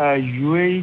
UAE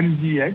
MGX,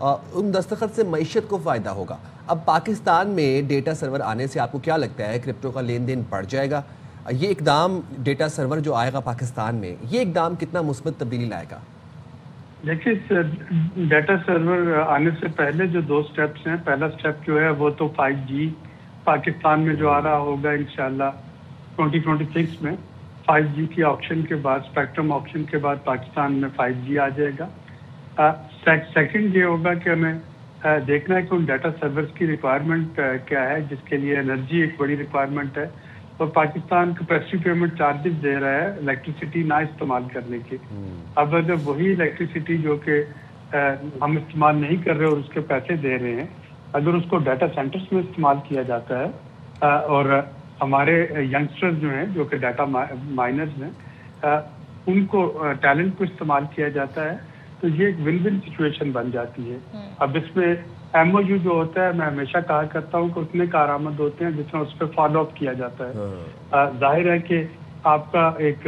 ان دستخط سے معیشت کو فائدہ ہوگا. اب پاکستان میں ڈیٹا سرور آنے سے آپ کو کیا لگتا ہے کرپٹو کا لین دین بڑھ جائے گا؟ یہ اقدام ڈیٹا سرور جو آئے گا پاکستان میں، یہ اقدام کتنا مثبت تبدیلی لائے گا؟ دیکھیے، ڈیٹا سرور آنے سے پہلے جو 2 سٹیپس ہیں، پہلا سٹیپ جو ہے وہ تو 5G پاکستان میں جو آ رہا ہوگا انشاءاللہ 2026 میں. 5G کی آپشن کے بعد، اسپیکٹرم آپشن کے بعد پاکستان میں 5G آ جائے گا. سیکنڈ یہ ہوگا کہ ہمیں دیکھنا ہے کہ ان ڈیٹا سرورز کی ریکوائرمنٹ کیا ہے، جس کے لیے انرجی ایک بڑی ریکوائرمنٹ ہے. اور پاکستان کیپیسٹی پیمنٹ چارجز دے رہا ہے الیکٹریسٹی نہ استعمال کرنے کے. اب اگر وہی الیکٹریسٹی جو کہ ہم استعمال نہیں کر رہے اور اس کے پیسے دے رہے ہیں، اگر اس کو ڈیٹا سینٹرز میں استعمال کیا جاتا ہے اور ہمارے ینگسٹرز جو ہیں جو کہ ڈیٹا مائنرز ہیں ان کو ٹیلنٹ کو استعمال کیا جاتا ہے، تو یہ ایک ون ون سچویشن بن جاتی ہے. اب اس میں MOU جو ہوتا ہے، میں ہمیشہ کہا کرتا ہوں کہ اتنے کارآمد ہوتے ہیں جس میں اس پہ فالو اپ کیا جاتا ہے. ظاہر ہے کہ آپ کا ایک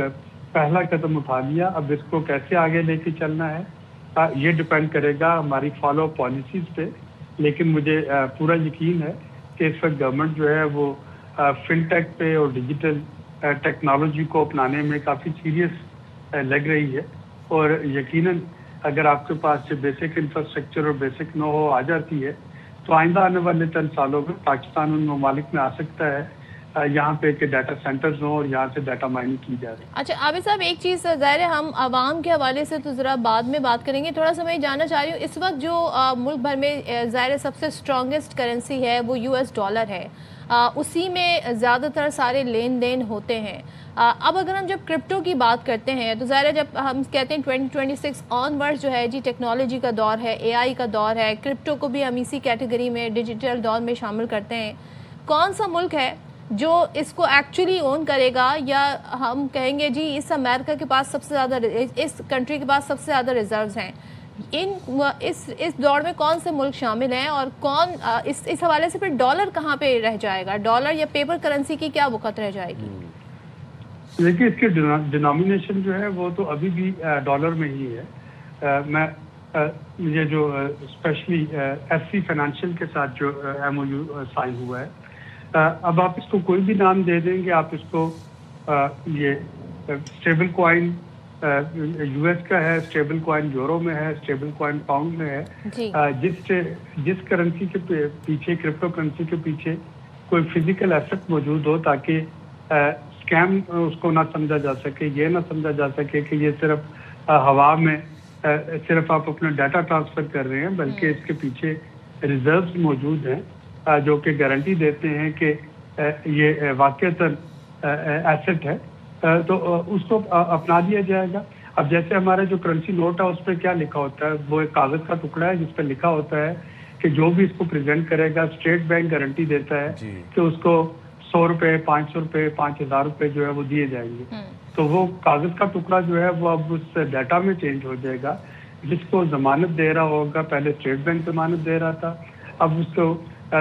پہلا قدم اٹھا لیا، اب اس کو کیسے آگے لے کے چلنا ہے یہ ڈپینڈ کرے گا ہماری فالو اپ پالیسیز پہ. لیکن مجھے پورا یقین ہے کہ اس وقت گورنمنٹ جو ہے وہ فن ٹیک پہ اور ڈیجیٹل ٹیکنالوجی کو اپنانے میں کافی سیریس لگ رہی ہے. اور یقیناً اگر آپ کے پاس بیسک انفراسٹرکچر اور بیسک نو ہو آ جاتی ہے تو آئندہ آنے والے 3 سالوں میں پاکستان ان ممالک میں آ سکتا ہے یہاں پہ کہ ڈیٹا سینٹرز ہوں اور یہاں سے ڈیٹا مائننگ کی جا رہی ہے. اچھا عابد صاحب، ایک چیز ظاہر ہے ہم عوام کے حوالے سے تو ذرا بعد میں بات کریں گے، تھوڑا سا میں جاننا چاہ رہی ہوں اس وقت جو ملک بھر میں ظاہر سب سے اسٹرانگسٹ کرنسی ہے وہ US ڈالر ہے، اسی میں زیادہ تر سارے لین دین ہوتے ہیں. اب اگر ہم جب کرپٹو کی بات کرتے ہیں تو ظاہر ہے جب ہم کہتے ہیں 2026 آن ورڈ جو ہے جی ٹیکنالوجی کا دور ہے، AI کا دور ہے، کرپٹو کو بھی ہم اسی کیٹیگری میں ڈیجیٹل دور میں شامل کرتے ہیں. کون سا ملک ہے جو اس کو ایکچولی اون کرے گا، یا ہم کہیں گے جی اس امریکہ کے پاس سب سے زیادہ، اس کنٹری کے پاس سب سے زیادہ ریزروز ہیں؟ اس دور میں کون سے ملک شامل ہیں اور کون اس حوالے سے پھر ڈالر کہاں پہ رہ جائے گا؟ ڈالر یا پیپر کرنسی کی کیا وقت رہ جائے گی؟ دیکھیے، اس کی ڈینامینیشن جو ہے وہ تو ابھی بھی ڈالر میں ہی ہے. میں یہ جو اسپیشلی SC فائنینشیل کے ساتھ جو MOU سائن ہوا ہے، اب آپ اس کو کوئی بھی نام دے دیں گے، آپ اس کو یہ اسٹیبل کوائن US کا ہے، اسٹیبل کوائن یورو میں ہے، اسٹیبل کوائن پاؤنڈ میں ہے. جس کرنسی کے پیچھے، کرپٹو کرنسی کے پیچھے کوئی فزیکل ایسٹ موجود ہو تاکہ اسکیم اس کو نہ سمجھا جا سکے، یہ نہ سمجھا جا سکے کہ یہ صرف ہوا میں صرف آپ اپنا ڈیٹا ٹرانسفر کر رہے ہیں، بلکہ اس کے پیچھے ریزروز موجود ہیں جو کہ گارنٹی دیتے ہیں کہ یہ واقعتاً ایسٹ ہے، تو اس کو اپنا دیا جائے گا. اب جیسے ہمارا جو کرنسی نوٹ ہے اس پہ کیا لکھا ہوتا ہے، وہ ایک کاغذ کا ٹکڑا ہے جس پہ لکھا ہوتا ہے کہ جو بھی اس کو پریزنٹ کرے گا اسٹیٹ بینک گارنٹی دیتا ہے کہ اس کو 100 روپے، 500 روپے، 5000 روپے جو ہے وہ دیے جائیں گے. تو وہ کاغذ کا ٹکڑا جو ہے وہ اب اس ڈیٹا میں چینج ہو جائے گا. جس کو ضمانت دے رہا ہوگا، پہلے اسٹیٹ بینک ضمانت دے رہا تھا، اب اس کو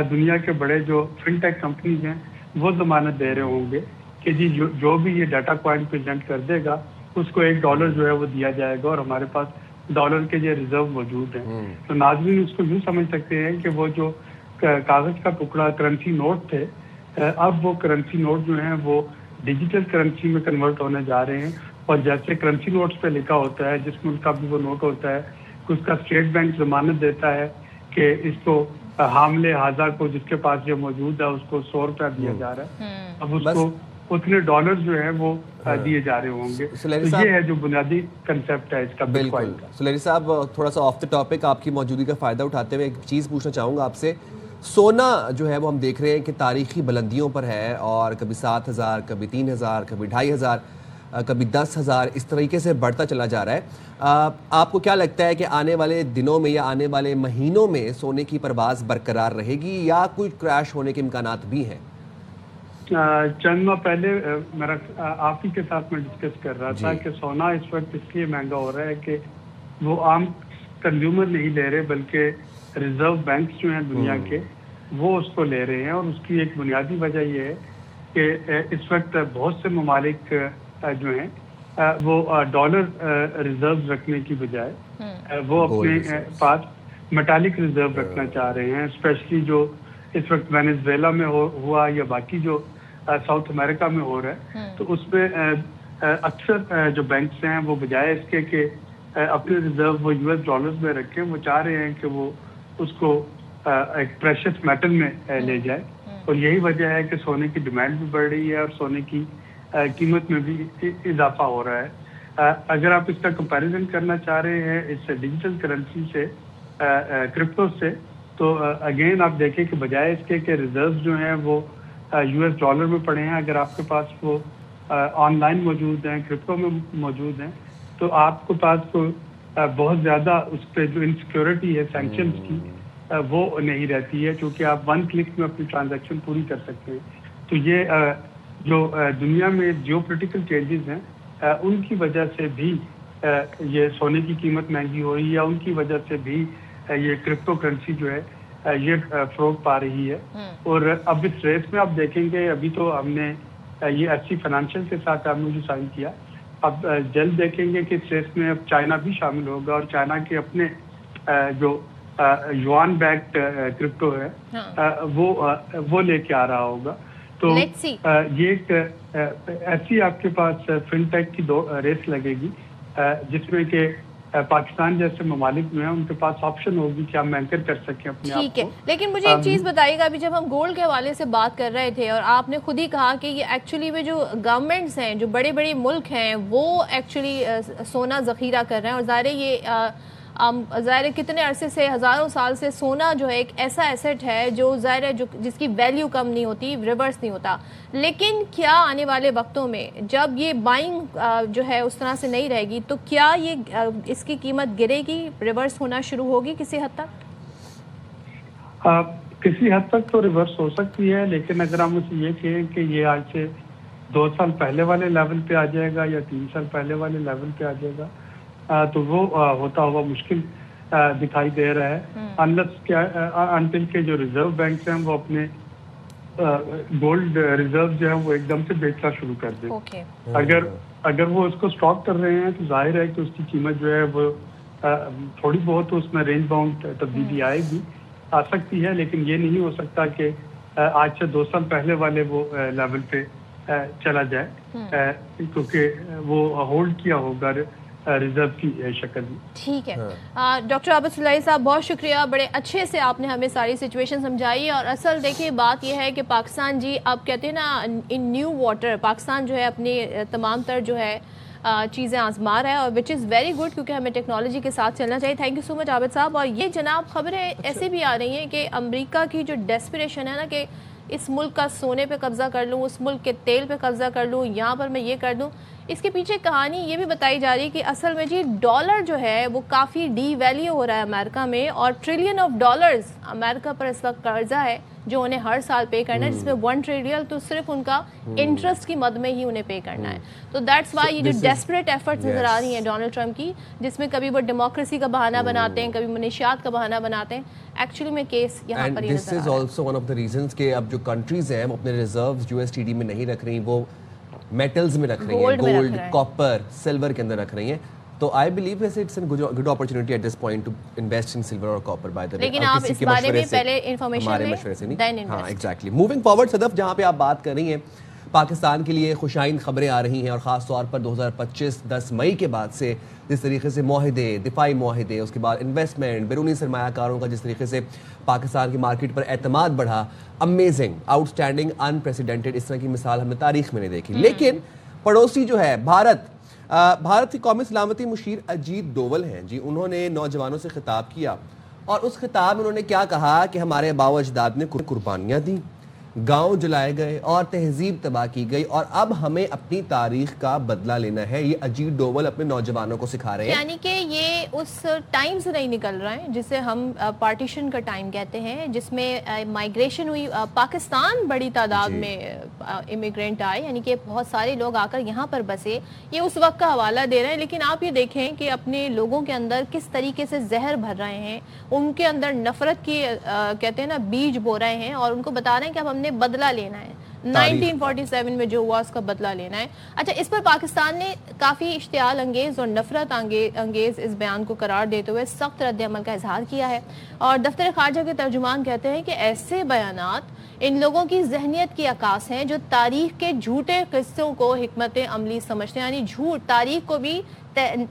دنیا کے بڑے جو فن ٹیک کمپنیز ہیں وہ ضمانت دے رہے ہوں گے کہ جی جو بھی یہ ڈیٹا کوائن پریزنٹ کر دے گا اس کو $1 جو ہے وہ دیا جائے گا، اور ہمارے پاس ڈالر کے یہ ریزرو موجود ہیں. تو ناظرین اس کو یوں سمجھ سکتے ہیں کہ وہ جو کاغذ کا ٹکڑا کرنسی نوٹ تھے، اب وہ کرنسی نوٹ جو ہیں وہ ڈیجیٹل کرنسی میں کنورٹ ہونے جا رہے ہیں. اور جیسے کرنسی نوٹس پہ لکھا ہوتا ہے، جس ملک کا بھی وہ نوٹ ہوتا ہے کہ اس کا اسٹیٹ بینک ضمانت دیتا ہے کہ اس کو حاملے حاضر کو جس کے پاس یہ موجود ہے اس کو 100 روپیہ دیا جا رہا ہے، اب اس کو اتنے ڈالر جو ہے وہ دیے جا رہے ہوں گے. تو یہ ہے جو بنیادی کنسیپٹ ہے اس کا بٹ کوائن کا. سلیری صاحب، تھوڑا سا آف دا ٹاپک آپ کی موجودگی کا فائدہ اٹھاتے ہوئے ایک چیز پوچھنا چاہوں گا آپ سے. سونا جو ہے وہ ہم دیکھ رہے ہیں کہ تاریخی بلندیوں پر ہے، اور کبھی 7000، کبھی 3000، کبھی 2500، کبھی 10,000، اس طریقے سے بڑھتا چلا جا رہا ہے. آپ کو کیا لگتا ہے کہ آنے والے دنوں میں یا آنے والے مہینوں میں سونے کی پرواز برقرار رہے گی یا کوئی کریش ہونے کے امکانات بھی ہیں؟ چند ماہ پہلے میرا آپ ہی کے ساتھ میں ڈسکس کر رہا تھا کہ سونا اس وقت اس لیے مہنگا ہو رہا ہے کہ وہ عام کنزیومر نہیں لے رہے، بلکہ ریزرو بینکس جو ہیں دنیا کے وہ اس کو لے رہے ہیں. اور اس کی ایک بنیادی وجہ یہ ہے کہ اس وقت بہت سے ممالک جو ہیں وہ ڈالر ریزروز رکھنے کی بجائے وہ اپنے پاس میٹالک ریزرو رکھنا چاہ رہے ہیں، اسپیشلی جو اس وقت وینیزویلا میں ہوا یا باقی جو ساؤتھ امریکہ میں ہو رہا ہے، تو اس میں اکثر جو بینکس ہیں وہ بجائے اس کے کہ اپنے ریزرو وہ یو ایس ڈالرز میں رکھیں، وہ چاہ رہے ہیں کہ وہ اس کو ایک پریشس میٹل میں لے جائے، اور یہی وجہ ہے کہ سونے کی ڈیمانڈ بھی بڑھ رہی ہے اور سونے کی قیمت میں بھی اضافہ ہو رہا ہے۔ اگر آپ اس کا کمپیریزن کرنا چاہ رہے ہیں اس ڈیجیٹل کرنسی سے، کرپٹو سے، تو اگین آپ دیکھیں کہ بجائے اس کے کہ ریزروز جو ہیں وہ یو ایس ڈالر میں پڑے ہیں، اگر آپ کے پاس وہ آن لائن موجود ہیں، کرپٹو میں موجود ہیں، تو آپ کے پاس بہت زیادہ اس پہ جو انسیکیورٹی ہے سینکشنز کی وہ نہیں رہتی ہے، کیونکہ آپ 1 کلک میں اپنی ٹرانزیکشن پوری کر سکتے ہیں۔ تو یہ جو دنیا میں جیو پولیٹیکل چینجز ہیں ان کی وجہ سے بھی یہ سونے کی قیمت مہنگی ہو رہی ہے، ان کی وجہ سے بھی یہ کرپٹو کرنسی جو ہے یہ فروغ پا رہی ہے۔ اور اب اس ریس میں آپ دیکھیں گے، ابھی تو ہم نے یہ ایسی فائنینشیل کے ساتھ ہم نے جو سائن کیا، اب جلد دیکھیں گے کہ اس ریس میں اب چائنا بھی شامل ہوگا، اور چائنا کے اپنے جو یوان بیکڈ کرپٹو ہے وہ لے کے آ رہا ہوگا۔ تو یہ ایک ایسی آپ کے پاس فن ٹیک کی ریس لگے گی جس میں کہ پاکستان جیسے ممالک جو ہیں ان کے پاس آپشن ہوگی کہ ہم اینکر کر سکیں اپنے آپ کو۔ ٹھیک ہے، لیکن مجھے ایک چیز بتائیے گا، ابھی جب ہم گولڈ کے حوالے سے بات کر رہے تھے اور آپ نے خود ہی کہا کہ یہ ایکچولی میں جو گورنمنٹس ہیں، جو بڑے بڑے ملک ہیں، وہ ایکچولی سونا ذخیرہ کر رہے ہیں، اور ظاہر ہے کتنے عرصے سے، ہزاروں سال سے سونا جو ہے ایک ایسا ایسٹ ہے جو ظاہر ہے جس کی ویلیو کم نہیں ہوتی، ریورس نہیں ہوتا۔ لیکن کیا آنے والے وقتوں میں جب یہ بائنگ جو ہے اس طرح سے نہیں رہے گی تو کیا یہ اس کی قیمت گرے گی، ریورس ہونا شروع ہوگی کسی حد تک؟ کسی حد تک تو ریورس ہو سکتی ہے، لیکن اگر ہم اسے یہ کہیں کہ یہ آج سے 2 سال پہلے والے لیول پہ آ جائے گا یا 3 سال پہلے والے لیول پہ آ جائے گا، تو وہ ہوتا ہوا مشکل دکھائی دے رہا ہے، انٹل کے جو ریزرو بینکس ہیں وہ اپنے گولڈ ریزرو جو ہے وہ ایک دم سے بیچنا شروع کر دیں۔ اگر وہ اس کو اسٹاک کر رہے ہیں تو ظاہر ہے کہ اس کی قیمت جو ہے وہ تھوڑی بہت اس میں رینج باؤنڈ تبدیلی آ سکتی ہے، لیکن یہ نہیں ہو سکتا کہ آج سے 2 سال پہلے والے وہ لیول پہ چلا جائے، کیونکہ وہ ہولڈ کیا ہوگا ریزرو کی شکل میں۔ ٹھیک ہے، ڈاکٹر عابد صلاحی صاحب بہت شکریہ، بڑے اچھے سے آپ نے ہمیں ساری سچویشن سمجھائی۔ اور اصل دیکھیے بات یہ ہے کہ پاکستان جی اب کہتے ہیں نا ان نیو واٹر، پاکستان جو ہے اپنی تمام تر جو ہے چیزیں آزما رہا ہے، اور وچ از ویری گڈ، کیونکہ ہمیں ٹیکنالوجی کے ساتھ چلنا چاہیے۔ تھینک یو سو مچ عابد صاحب۔ اور یہ جناب خبریں ایسے بھی آ رہی ہیں کہ امریکہ کی جو ڈیسپریشن ہے نا کہ اس ملک کا سونے پہ قبضہ کر لوں، اس ملک کے تیل پہ قبضہ کر لوں، یہاں پر میں یہ کر دوں، اس کے پیچھے کہانی یہ بھی بتائی جا رہی ہے کہ اصل میں جی ڈالر جو ہے وہ کافی ڈی ویلیو ہو رہا ہے امریکہ میں، اور ٹریلین آف ڈالرز امریکہ پر اس وقت قرضہ ہے جو انہیں ہر سال پے کرنا ہے، جس میں 1 ٹریلین تو صرف ان کا انٹرسٹ کی مد میں ہی انہیں پے کرنا ہے۔ تو دیٹس وائی یہ جو ڈیسپریٹ ایفرٹس نظر آ رہی ہیں ڈونلڈ ٹرمپ کی، جس میں کبھی وہ ڈیموکریسی کا بہانہ بناتے ہیں، کبھی منشیات کا بہانہ بناتے ہیں، ایکچولی میں کیس یہاں پر یہ نظر آ رہا ہے۔ This is also one of the reasons کہ اب جو کنٹریز ہیں وہ اپنے reserves U S T D میں نہیں رکھ رہی، وہ میٹلز میں رکھ رہی ہیں، گولڈ، کاپر، سلور کے اندر رکھ رہی ہیں۔ تو I believe it's a good opportunity at this point to invest in silver اور کاپر بائی دا وے۔ لیکن آپ اس بارے میں پہلے انفارمیشن ہمارے مشورے سے نہیں، ہاں ایگزیکٹلی۔ موونگ فارورڈ صدف، جہاں پہ آپ بات کر رہی ہیں پاکستان کے لیے خوشائند خبریں آ رہی ہیں، اور خاص طور پر 2025 10 مئی کے بعد سے جس طریقے سے معاہدے، دفاعی معاہدے، اس کے بعد انویسٹمنٹ، بیرونی سرمایہ کاروں کا جس طریقے سے پاکستان کی مارکیٹ پر اعتماد بڑھا، امیزنگ، آؤٹ اسٹینڈنگ، انپریسیڈنٹڈ، اس طرح کی مثال ہم نے تاریخ میں نہیں دیکھی۔ لیکن پڑوسی جو ہے بھارت کی قومی سلامتی مشیر اجیت ڈوول ہیں جی، انہوں نے نوجوانوں سے خطاب کیا، اور اس خطاب میں انہوں نے کیا کہا کہ ہمارے آباء و اجداد نے قربانیاں دیں، گاؤں جلائے گئے اور تہذیب تباہ کی گئی، اور اب ہمیں اپنی تاریخ کا بدلہ لینا ہے۔ یہ اجیت ڈوول اپنے نوجوانوں کو سکھا رہے ہیں، یعنی کہ یہ اس ٹائم سے نہیں نکل رہے ہیں جسے ہم پارٹیشن کا ٹائم کہتے ہیں، جس میں مائیگریشن ہوئی، پاکستان بڑی تعداد میں امیگرینٹ آئے، یعنی کہ بہت سارے لوگ آ کر یہاں پر بسے، یہ اس وقت کا حوالہ دے رہے ہیں۔ لیکن آپ یہ دیکھیں کہ اپنے لوگوں کے اندر کس طریقے سے زہر بھر رہے ہیں، ان کے اندر نفرت کی کہتے ہیں نا بیج بو رہے ہیں، اور ان کو بتا رہے ہیں کہ اب ہم نے بدلہ لینا ہے۔ 1947 میں جو ہوا اس کا بدلہ لینا ہے. اچھا, اس پر پاکستان نے کافی اشتعال انگیز اور نفرت انگیز اس بیان کو قرار دیتے ہوئے سخت رد عمل کا اظہار کیا ہے, اور دفتر خارجہ کے ترجمان کہتے ہیں کہ ایسے بیانات ان لوگوں کی ذہنیت کی عکاس ہیں جو تاریخ کے جھوٹے قصوں کو حکمت عملی سمجھتے ہیں, یعنی جھوٹ تاریخ کو بھی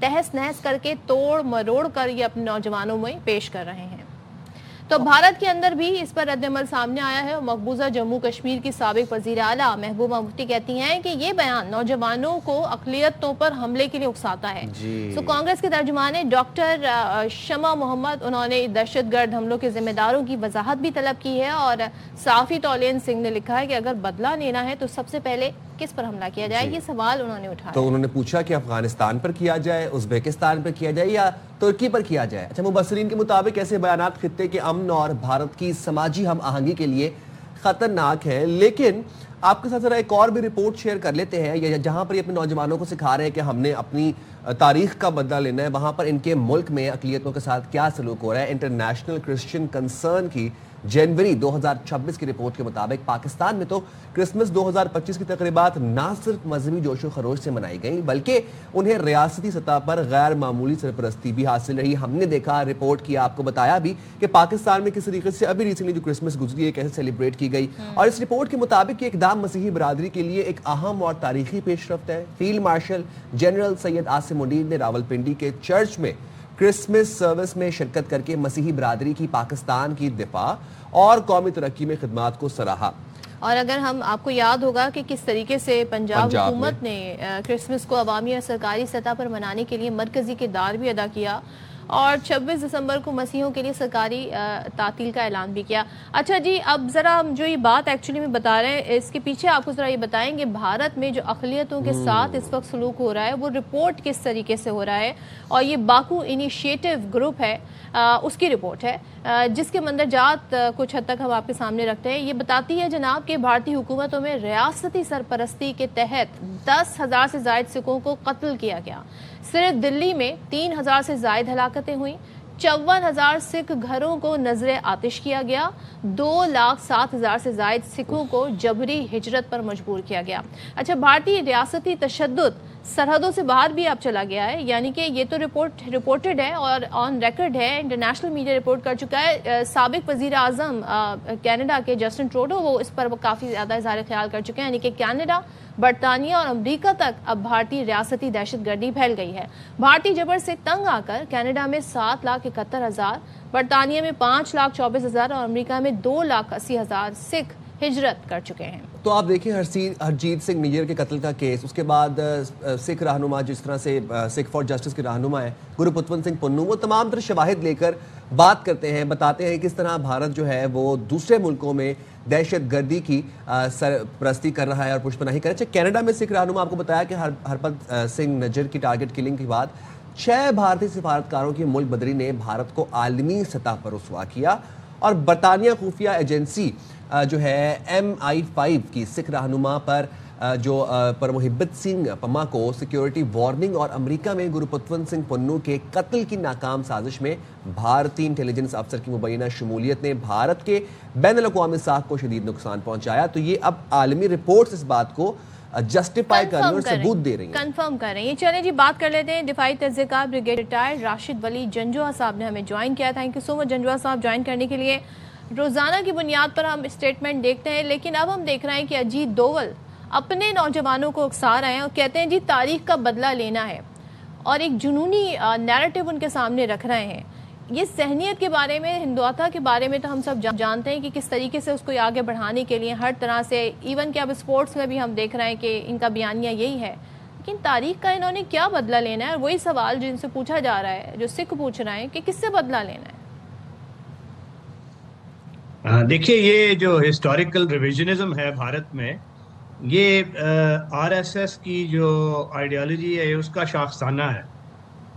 تہس نہس کر کے توڑ مروڑ کر یہ اپنے نوجوانوں میں پیش کر رہے ہیں. تو بھارت کے اندر بھی اس پر رد عمل سامنے آیا ہے, اور مقبوضہ جموں کشمیر کی سابق وزیر اعلیٰ محبوبہ مفتی کہتی ہیں کہ یہ بیان نوجوانوں کو اقلیتوں پر حملے کے لیے اکساتا ہے. تو کانگریس کے ترجمان ڈاکٹر شمع محمد, انہوں نے دہشت گرد حملوں کے ذمہ داروں کی وضاحت بھی طلب کی ہے, اور صحافی تولین سنگھ نے لکھا ہے کہ اگر بدلہ لینا ہے تو سب سے پہلے کس پر حملہ کیا جائے, یہ سوال انہوں نے اٹھایا. تو انہوں نے پوچھا کہ افغانستان پر کیا جائے, ازبیکستان پر کیا جائے یا ترکی پر کیا جائے. اچھا, مبصرین کے مطابق ایسے بیانات خطے کے امن اور بھارت کی سماجی ہم آہنگی کے لیے خطرناک ہیں. لیکن آپ کے ساتھ ذرا ایک اور بھی رپورٹ شیئر کر لیتے ہیں, جہاں پر یہ اپنے نوجوانوں کو سکھا رہے ہیں کہ ہم نے اپنی تاریخ کا بدلہ لینا ہے, وہاں پر ان کے ملک میں اقلیتوں کے ساتھ کیا سلوک ہو رہا ہے. انٹرنیشنل کرسچن کنسرن کی جنوری 2026 کی رپورٹ کے مطابق پاکستان میں تو کرسمس 2025 کی تقریبات نہ صرف مذہبی جوش و خروش سے منائی گئیں بلکہ انہیں ریاستی سطح پر غیر معمولی سرپرستی بھی حاصل رہی. ہم نے دیکھا, رپورٹ کیا, آپ کو بتایا بھی کہ پاکستان میں کس طریقے سے ابھی ریسنٹلی جو کرسمس گزری ہے کیسے سیلیبریٹ کی گئی, اور اس رپورٹ کے مطابق یہ اقدام مسیحی برادری کے لیے ایک اہم اور تاریخی پیش رفت ہے. Field marshal general Syed Asim Munir نے راولپنڈی کے چرچ میں کرسمس سروس میں شرکت کر کے مسیحی برادری کی پاکستان کی دفاع اور قومی ترقی میں خدمات کو سراہا. اور اگر ہم, آپ کو یاد ہوگا کہ کس طریقے سے پنجاب حکومت نے کرسمس کو عوامی اور سرکاری سطح پر منانے کے لیے مرکزی کردار بھی ادا کیا, اور 26 دسمبر کو مسیحیوں کے لیے سرکاری تعطیل کا اعلان بھی کیا. اچھا جی, اب ذرا ہم جو یہ بات ایکچولی میں بتا رہے ہیں اس کے پیچھے آپ کو ذرا یہ بتائیں کہ بھارت میں جو اقلیتوں کے ساتھ اس وقت سلوک ہو رہا ہے وہ رپورٹ کس طریقے سے ہو رہا ہے, اور یہ باکو انیشیٹو گروپ ہے اس کی رپورٹ ہے جس کے مندرجات کچھ حد تک ہم آپ کے سامنے رکھتے ہیں. یہ بتاتی ہے جناب کہ بھارتی حکومتوں میں ریاستی سرپرستی کے تحت 10,000 سے زائد سکھوں کو قتل کیا گیا. صرف دلی میں 3,000 سے زائد ہلاکتیں ہوئیں, 54,000 سکھ گھروں کو نذر آتش کیا گیا, 2,07,000 سے زائد سکھوں کو جبری ہجرت پر مجبور کیا گیا. اچھا, بھارتی ریاستی تشدد سرحدوں سے باہر بھی اب چلا گیا ہے, یعنی کہ یہ تو رپورٹڈ ہے اور آن ریکارڈ ہے, انٹرنیشنل میڈیا رپورٹ کر چکا ہے. سابق وزیر اعظم کینیڈا کے جسٹن ٹروڈو وہ اس پر کافی زیادہ اظہار خیال کر چکے ہیں, یعنی کہ کینیڈا, برطانیہ اور امریکہ تک اب بھارتی ریاستی دہشت گردی پھیل گئی ہے. بھارتی جبر سے تنگ آ کر کینیڈا میں 7,71,000, برطانیہ میں 5,24,000 اور امریکہ میں 2,80,000 سکھ ہجرت کر چکے ہیں. تو آپ دیکھیں ہرجیت سنگھ نیجر کے قتل کا کیس, اس کے بعد سکھ رہنما جس طرح سے سکھ فار جسٹس کے رہنما ہیں گروپتون سنگھ پنو, وہ تمام تر شواہد لے کر بات کرتے ہیں, بتاتے ہیں کس طرح بھارت جو ہے وہ دوسرے ملکوں میں دہشت گردی کی سرپرستی کر رہا ہے اور پشت پناہی کر رہا ہے. اچھا, کینیڈا میں سکھ رہنما, آپ کو بتایا کہ ہرپت سنگھ نجر کی ٹارگٹ کلنگ کے بعد 6 بھارتی سفارتکاروں کی ملک بدری نے بھارت کو عالمی سطح پر رسوا کیا, اور برطانیہ خفیہ ایجنسی جو ہے MI5 کی سکھ رہنما پر محبت سنگھ پما کو سیکیورٹی وارننگ اور امریکہ میں گروپتون سنگھ پنو کے قتل کی ناکام سازش میں بھارتی انٹیلیجنس افسر کی مبینہ شمولیت نے بھارت کے بین الاقوامی ساکھ کو شدید نقصان پہنچایا. تو یہ اب عالمی رپورٹس اس بات کو جسٹیفائی کرنے اور ثبوت دے رہی ہیں, کنفرم کر رہی ہیں. چلیں جی, بات کر لیتے ہیں دفاعی تجزیہ کار بریگیڈ ریٹائر راشد ولی جنجوہ صاحب نے ہمیں جوائن کیا. تھینک یو سو مچ جنجوہ صاحب جوائن کرنے کے لیے. روزانہ کی بنیاد پر ہم اسٹیٹمنٹ دیکھتے ہیں, لیکن اب ہم دیکھ رہے ہیں کہ اجیت دوول اپنے نوجوانوں کو اکسا رہے ہیں اور کہتے ہیں جی تاریخ کا بدلہ لینا ہے, اور ایک جنونی نیریٹو ان کے سامنے رکھ رہے ہیں. یہ ذہنیت کے بارے میں, ہندوتا کے بارے میں تو ہم سب جانتے ہیں کہ کس طریقے سے اس کو آگے بڑھانے کے لیے ہر طرح سے, ایون کہ اب اسپورٹس میں بھی ہم دیکھ رہے ہیں کہ ان کا بیانیہ یہی ہے, لیکن تاریخ کا انہوں نے کیا بدلہ لینا ہے؟ اور وہی سوال جن سے پوچھا جا رہا ہے, جو سکھ پوچھ رہے ہیں کہ کس سے بدلہ لینا ہے. دیکھیے, یہ جو ہسٹوریکل ریویژنزم ہے بھارت میں, یہ RSS کی جو آئیڈیالوجی ہے اس کا شاخسانہ ہے,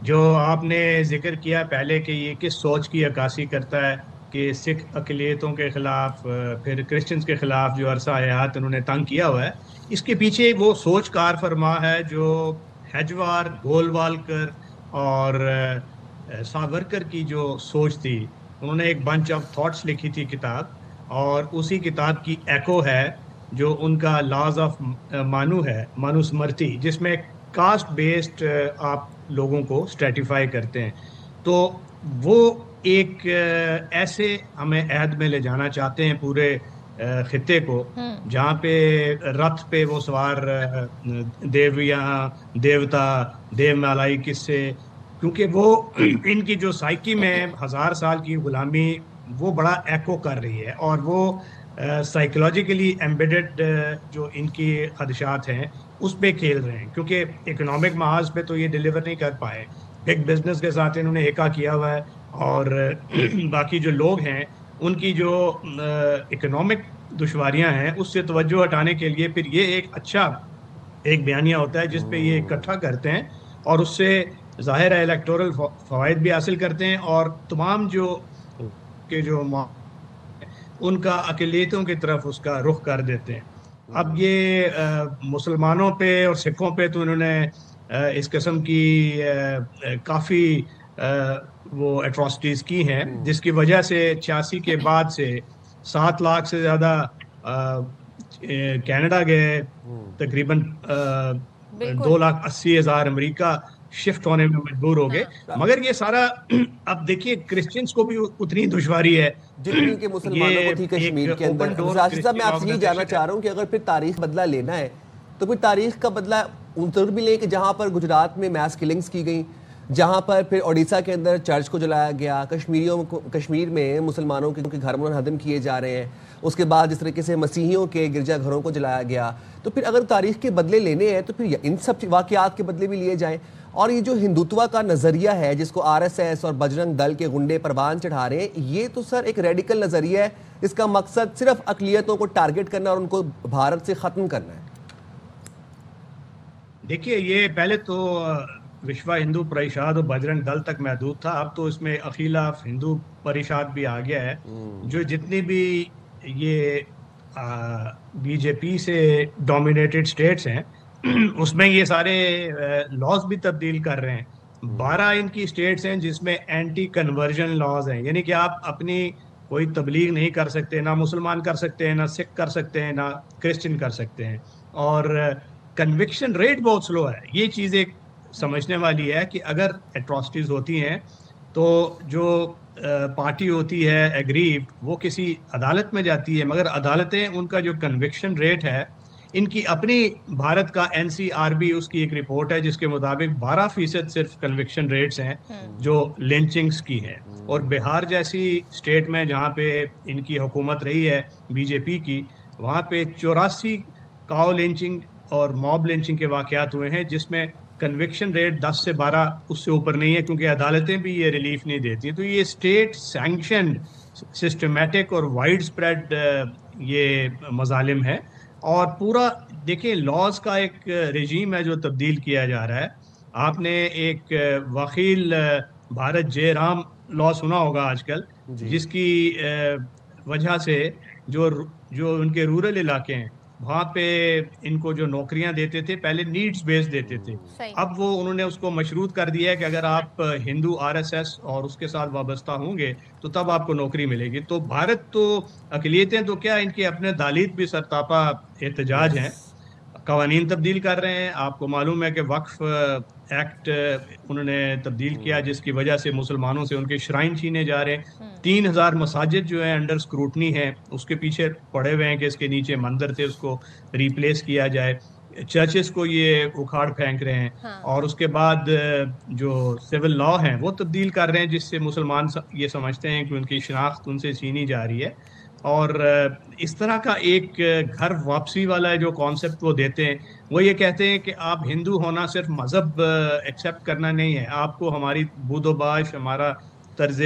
جو آپ نے ذکر کیا پہلے کہ یہ کس سوچ کی عکاسی کرتا ہے کہ سکھ اقلیتوں کے خلاف, پھر کرسچنز کے خلاف جو عرصہ حیات انہوں نے تنگ کیا ہوا ہے. اس کے پیچھے وہ سوچ کار فرما ہے جو ہیجوار, گولوالکر اور ساورکر کی جو سوچ تھی. انہوں نے ایک بنچ آف تھاٹس لکھی تھی کتاب, اور اسی کتاب کی ایکو ہے جو ان کا لاز آف مانو ہے، مانو سمرتی، جس میں کاسٹ بیسڈ آپ لوگوں کو اسٹریٹیفائی کرتے ہیں، تو وہ ایک ایسے ہمیں عہد میں لے جانا چاہتے ہیں پورے خطے کو، جہاں پہ رتھ پہ وہ سوار دیوتا دیو مالائی قصے، کیونکہ وہ ان کی جو سائیکی میں 1000 سال کی غلامی وہ بڑا ایکو کر رہی ہے، اور وہ سائیکولوجیکلی ایمبیڈڈ جو ان کی خدشات ہیں اس پہ کھیل رہے ہیں، کیونکہ اکنامک محاذ پہ تو یہ ڈیلیور نہیں کر پائے، بگ بزنس کے ساتھ انہوں نے ایکا کیا ہوا ہے، اور باقی جو لوگ ہیں ان کی جو اکنامک دشواریاں ہیں اس سے توجہ ہٹانے کے لیے پھر یہ ایک اچھا ایک بیانیہ ہوتا ہے جس پہ یہ اکٹھا کرتے ہیں، اور اس سے ظاہر ہے الیکٹورل فوائد بھی حاصل کرتے ہیں، اور تمام جو ان کا اقلیتوں کی طرف اس کا رخ کر دیتے ہیں۔ اب یہ مسلمانوں پہ اور سکھوں پہ تو انہوں نے اس قسم کی کافی وہ ایٹراسٹیز کی ہیں، جس کی وجہ سے 86 کے بعد سے 7 لاکھ سے زیادہ کینیڈا گئے، تقریباً 2,80,000 امریکہ شفٹ ہونے میں مجبور ہو گئے، مگر یہ سارا اب دیکھیے کرسچنز کو بھی اتنی دشواری ہے جتنی کہ مسلمانوں کو تھی کشمیر کے اندر۔ راشد صاحب، میں آپ سے یہ جاننا چاہ رہا ہوں کہ اگر پھر تاریخ بدلہ لینا ہے تو پھر تاریخ کا بدلہ ان ضرور بھی لیں کہ جہاں پر گجرات میں میس کلنگز کی گئیں، جہاں پر پھر اوڈیشہ کے اندر چرچ کو جلایا گیا، کشمیر میں مسلمانوں کے گھر منہدم کیے جا رہے ہیں، اس کے بعد جس طریقے سے مسیحیوں کے گرجا گھروں کو جلایا گیا، تو پھر اگر تاریخ کے بدلے لینے ہیں تو پھر ان سب واقعات کے بدلے بھی لیے جائیں۔ اور یہ جو ہندوتوا کا نظریہ ہے جس کو RSS اور بجرنگ دل کے گنڈے پروان چڑھا رہے ہیں، یہ تو سر ایک ریڈیکل نظریہ ہے، اس کا مقصد صرف اقلیتوں کو ٹارگٹ کرنا اور ان کو بھارت سے ختم کرنا ہے۔ دیکھیے، یہ پہلے تو وشوا ہندو پریشاد اور بجرنگ دل تک محدود تھا، اب تو اس میں اخیل آف ہندو پریشاد بھی آ گیا ہے، جو جتنی بھی یہ بی جے پی سے ڈومینیٹڈ سٹیٹس ہیں اس میں یہ سارے لاز بھی تبدیل کر رہے ہیں۔ 12 ان کی سٹیٹس ہیں جس میں اینٹی کنورژن لاز ہیں، یعنی کہ آپ اپنی کوئی تبلیغ نہیں کر سکتے، نہ مسلمان کر سکتے ہیں، نہ سکھ کر سکتے ہیں، نہ کرسچن کر سکتے ہیں، اور کنوکشن ریٹ بہت سلو ہے۔ یہ چیز ایک سمجھنے والی ہے کہ اگر ایٹراسٹیز ہوتی ہیں تو جو پارٹی ہوتی ہے ایگریو، وہ کسی عدالت میں جاتی ہے، مگر عدالتیں ان کا جو کنوکشن ریٹ ہے، ان کی اپنی بھارت کا NCRB اس کی ایک رپورٹ ہے جس کے مطابق 12% صرف کنوکشن ریٹس ہیں جو لنچنگز کی ہیں، اور بہار جیسی اسٹیٹ میں جہاں پہ ان کی حکومت رہی ہے BJP کی، وہاں پہ 84 کاؤ لنچنگ اور موب لنچنگ کے واقعات ہوئے ہیں، جس میں کنوکشن ریٹ 10 سے 12 اس سے اوپر نہیں ہے، کیونکہ عدالتیں بھی یہ ریلیف نہیں دیتی۔ تو یہ اسٹیٹ سینکشنڈ سسٹمیٹک اور وائڈ اسپریڈ یہ مظالم ہے، اور پورا دیکھیں لاز کا ایک رجیم ہے جو تبدیل کیا جا رہا ہے۔ آپ نے ایک وکیل بھارت جے رام لا سنا ہوگا آج کل، جس کی وجہ سے جو ان کے رورل علاقے ہیں وہاں پہ ان کو جو نوکریاں دیتے تھے پہلے نیڈز بیس دیتے تھے، اب وہ انہوں نے اس کو مشروط کر دیا ہے کہ اگر آپ ہندو RSS اور اس کے ساتھ وابستہ ہوں گے تو تب آپ کو نوکری ملے گی۔ تو بھارت تو اقلیتیں تو کیا، ان کے اپنے دالت بھی سرتاپا احتجاج ہیں، قوانین تبدیل کر رہے ہیں۔ آپ کو معلوم ہے کہ وقف ایکٹ انہوں نے تبدیل کیا جس کی وجہ سے مسلمانوں سے ان کے شرائن چھینے جا رہے ہیں۔ 3000 مساجد جو ہیں انڈر سکروٹنی ہیں، اس کے پیچھے پڑے ہوئے ہیں کہ اس کے نیچے مندر تھے، اس کو ریپلیس کیا جائے۔ چرچز کو یہ اکھاڑ پھینک رہے ہیں، اور اس کے بعد جو سول لا ہیں وہ تبدیل کر رہے ہیں، جس سے مسلمان یہ سمجھتے ہیں کہ ان کی شناخت ان سے چھینی جا رہی ہے۔ اور اس طرح کا ایک گھر واپسی والا جو کانسیپٹ وہ دیتے ہیں، وہ یہ کہتے ہیں کہ آپ ہندو ہونا صرف مذہب ایکسیپٹ کرنا نہیں ہے، آپ کو ہماری بود و باش، ہمارا طرز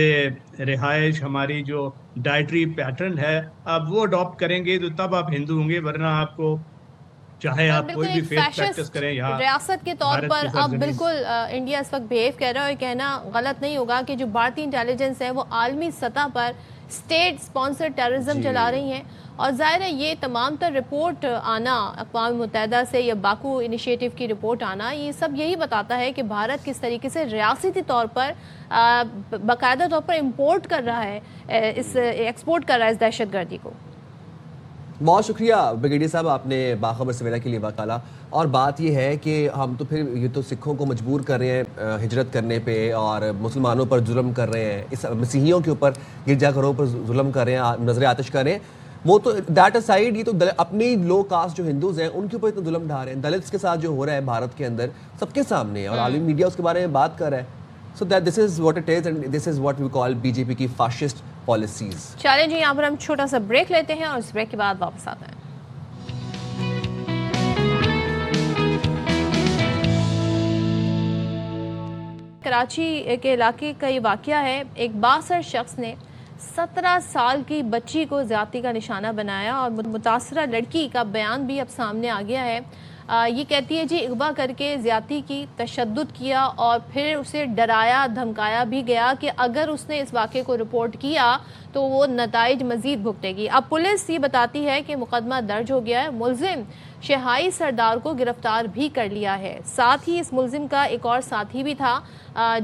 رہائش، ہماری جو ڈائٹری پیٹرن ہے، آپ وہ اڈاپٹ کریں گے تو تب آپ ہندو ہوں گے، ورنہ آپ کو چاہے آپ کوئی بھی فیتھ پریکٹس کریں یہاں ریاست کے طور پر اب بالکل انڈیا اس وقت بیہیو کر رہا ہے، اور کہنا غلط نہیں ہوگا کہ جو بھارتی انٹیلیجنس ہے وہ عالمی سطح پر اسٹیٹ سپانسر ٹیررزم چلا رہی ہیں، اور ظاہر ہے یہ تمام تر رپورٹ آنا اقوام متحدہ سے یا باکو انیشیٹو کی رپورٹ آنا، یہ سب یہی بتاتا ہے کہ بھارت کس طریقے سے ریاستی طور پر باقاعدہ طور پر امپورٹ کر رہا ہے، ایکسپورٹ کر رہا ہے اس دہشت گردی کو۔ بہت شکریہ بریگیڈیئر صاحب، آپ نے باخبر سویرا کے لیے وکالا. اور بات یہ ہے کہ ہم تو پھر یہ تو سکھوں کو مجبور کر رہے ہیں ہجرت کرنے پہ، اور مسلمانوں پر ظلم کر رہے ہیں، اس مسیحیوں کے اوپر گرجا گھروں پر ظلم کر رہے ہیں، نظر آتش کر رہے ہیں. وہ تو دیٹ اسائڈ، یہ تو اپنی لو کاسٹ جو ہندوز ہیں ان کے اوپر اتنا ظلم ڈھا رہے ہیں. دلتس کے ساتھ جو ہو رہا ہے بھارت کے اندر سب کے سامنے ہے، اور عالمی میڈیا اس کے بارے میں بات کر رہا ہے. So that this is what it is, and this is what we call B J P کی فاشسٹ پالیسیز. چلیں جی، یہاں پر ہم چھوٹا سا بریک لیتے ہیں اور اس بریک کے بعد واپس آتے ہیں. کراچی کے علاقے کا یہ واقعہ ہے. ایک 62 شخص نے 17 سال کی بچی کو زیادتی کا نشانہ بنایا، اور متاثرہ لڑکی کا بیان بھی اب سامنے آ گیا ہے. یہ کہتی ہے جی اغوا کر کے زیادتی کی، تشدد کیا، اور پھر اسے ڈرایا دھمکایا بھی گیا کہ اگر اس نے اس واقعے کو رپورٹ کیا تو وہ نتائج مزید بھگتے گی. اب پولیس یہ بتاتی ہے کہ مقدمہ درج ہو گیا ہے، ملزم شہائی سردار کو گرفتار بھی کر لیا ہے. ساتھ ہی اس ملزم کا ایک اور ساتھی بھی تھا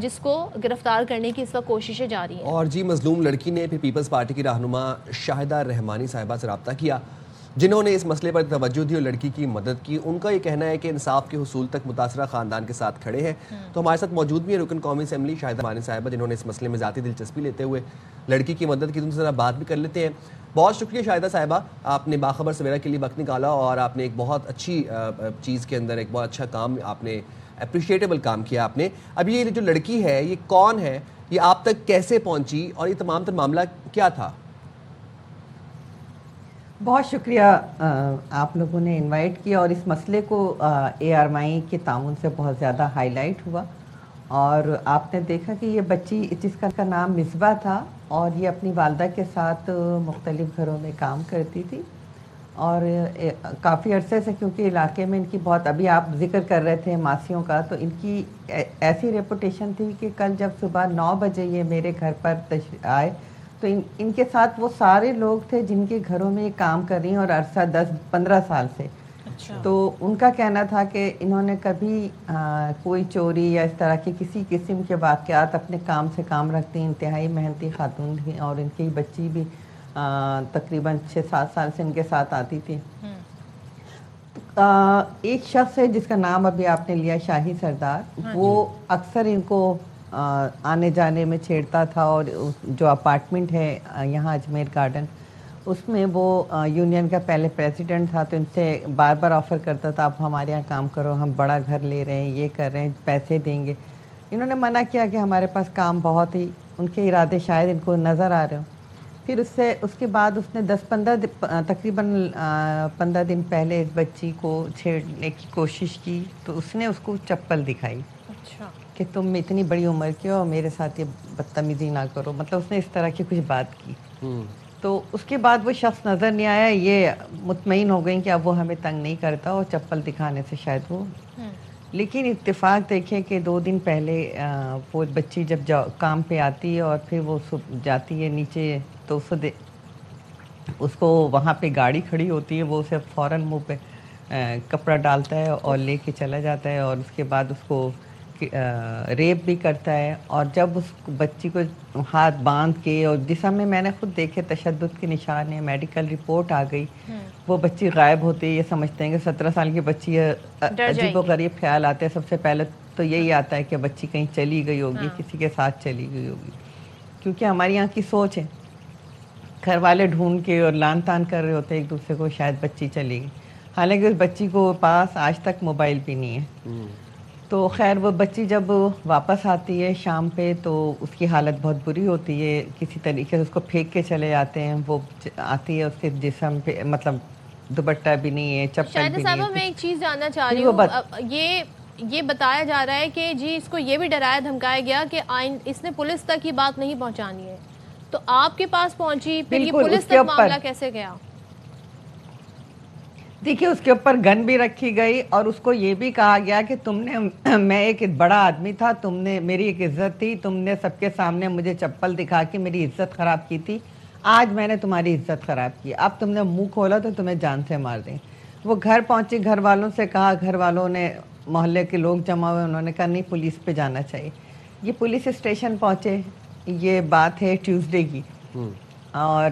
جس کو گرفتار کرنے کی اس وقت کوششیں جاری ہیں. اور جی مظلوم لڑکی نے پھر پیپلز پارٹی کی رہنما شاہدہ رحمانی صاحبہ سے رابطہ کیا، جنہوں نے اس مسئلے پر توجہ دی اور لڑکی کی مدد کی. ان کا یہ کہنا ہے کہ انصاف کے حصول تک متاثرہ خاندان کے ساتھ کھڑے ہیں. تو ہمارے ساتھ موجود بھی ہے رکن قومی اسمبلی شاہدہ رحمانی صاحبہ، جنہوں نے اس مسئلے میں ذاتی دلچسپی لیتے ہوئے لڑکی کی مدد کی. ان سے ذرا بات بھی کر لیتے ہیں. بہت شکریہ شاہدہ صاحبہ، آپ نے باخبر سویرا کے لیے وقت نکالا، اور آپ نے ایک بہت اچھی چیز کے اندر ایک بہت اچھا کام آپ نے، اپریشیٹیبل کام کیا آپ نے. اب یہ جو لڑکی ہے یہ کون ہے، یہ آپ تک کیسے پہنچی، اور یہ تمام تر معاملہ کیا تھا؟ بہت شکریہ آپ لوگوں نے انوائٹ کیا، اور اس مسئلے کو اے آر مائی کے تعاون سے بہت زیادہ ہائی لائٹ ہوا. اور آپ نے دیکھا کہ یہ بچی جس کا نام مصباح تھا، اور یہ اپنی والدہ کے ساتھ مختلف گھروں میں کام کرتی تھی، اور کافی عرصے سے، کیونکہ علاقے میں ان کی بہت، ابھی آپ ذکر کر رہے تھے ماسیوں کا، تو ان کی ایسی ریپوٹیشن تھی کہ کل جب صبح 9 بجے یہ میرے گھر پر آئے تو ان کے ساتھ وہ سارے لوگ تھے جن کے گھروں میں یہ کام کر رہی ہیں، اور عرصہ 10-15 سال سے. تو ان کا کہنا تھا کہ انہوں نے کبھی کوئی چوری یا اس طرح کی کسی قسم کے واقعات اپنے کام سے کام رکھتی. انتہائی محنتی خاتون تھیں، اور ان کی بچی بھی تقریباً 6-7 سال سے ان کے ساتھ آتی تھی. ایک شخص ہے جس کا نام ابھی آپ نے لیا، شاہی سردار، وہ اکثر ان کو آنے جانے میں چھیڑتا تھا. اور جو اپارٹمنٹ ہے یہاں اجمیر گارڈن، اس میں وہ یونین کا پہلے پریزیڈنٹ تھا، تو ان سے بار بار آفر کرتا تھا آپ ہمارے یہاں کام کرو، ہم بڑا گھر لے رہے ہیں، یہ کر رہے ہیں، پیسے دیں گے. انہوں نے منع کیا کہ ہمارے پاس کام بہت ہی، ان کے ارادے شاید ان کو نظر آ رہے ہوں. پھر اس کے بعد اس نے تقریباً 15 دن پہلے اس بچی کو چھیڑنے کی کوشش کی، تو اس نے اس کو چپل دکھائی کہ تم اتنی بڑی عمر کے ہو، میرے ساتھ یہ بدتمیزی نہ کرو. مطلب اس نے اس طرح کی کچھ بات کی. تو اس کے بعد وہ شخص نظر نہیں آیا. یہ مطمئن ہو گئی کہ اب وہ ہمیں تنگ نہیں کرتا، اور چپل دکھانے سے شاید وہ. لیکن اتفاق دیکھیں کہ 2 دن پہلے وہ بچی جب کام پہ آتی ہے اور پھر وہ جاتی ہے نیچے، تو اس کو وہاں پہ گاڑی کھڑی ہوتی ہے، وہ اسے فوراً منہ پہ کپڑا ڈالتا ہے اور لے کے چلا جاتا ہے، اور اس کے بعد اس کو ریپ بھی کرتا ہے. اور جب اس بچی کو ہاتھ باندھ کے، اور جسم میں نے خود دیکھے تشدد کے نشان ہیں، میڈیکل رپورٹ آ گئی، وہ بچی غائب ہوتی ہے. یہ سمجھتے ہیں کہ 17 سال کی بچی ہے، عجیب و غریب خیال آتے ہیں. سب سے پہلے تو یہی آتا ہے کہ بچی کہیں چلی گئی ہوگی، کسی کے ساتھ چلی گئی ہوگی، کیونکہ ہمارے یہاں کی سوچ ہے، گھر والے ڈھونڈ کے اور لان تان کر رہے ہوتے ہیں ایک دوسرے کو، شاید بچی چلی گئی. حالانکہ اس بچی کو پاس آج تک موبائل بھی نہیں ہے. تو خیر وہ بچی جب واپس آتی ہے شام پہ، تو اس کی حالت بہت بری ہوتی ہے. کسی طریقے سے اس کو پھینک کے چلے جاتے ہیں. وہ آتی ہے، اس کے جسم پہ مطلب دوپٹہ بھی نہیں ہے، چپل بھی نہیں ہے. صاحبہ میں ایک چیز جاننا چاہ رہی ہوں، یہ بتایا جا رہا ہے کہ جی اس کو یہ بھی ڈرایا دھمکایا گیا کہ اس نے پولیس تک یہ بات نہیں پہنچانی ہے. تو آپ کے پاس پہنچی، پھر یہ پولیس تک معاملہ کیسے گیا؟ دیکھیے اس کے اوپر گن بھی رکھی گئی، اور اس کو یہ بھی کہا گیا کہ تم نے، میں ایک بڑا آدمی تھا، تم نے میری ایک عزت تھی، تم نے سب کے سامنے مجھے چپل دکھا کے میری عزت خراب کی تھی، آج میں نے تمہاری عزت خراب کی، اب تم نے منہ کھولا تو تمہیں جان سے مار دیں. وہ گھر پہنچی، گھر والوں سے کہا، گھر والوں نے، محلے کے لوگ جمع ہوئے، انہوں نے کہا نہیں پولیس پہ جانا چاہیے. یہ پولیس اسٹیشن پہنچے. یہ بات ہے ٹیوزڈے کی، اور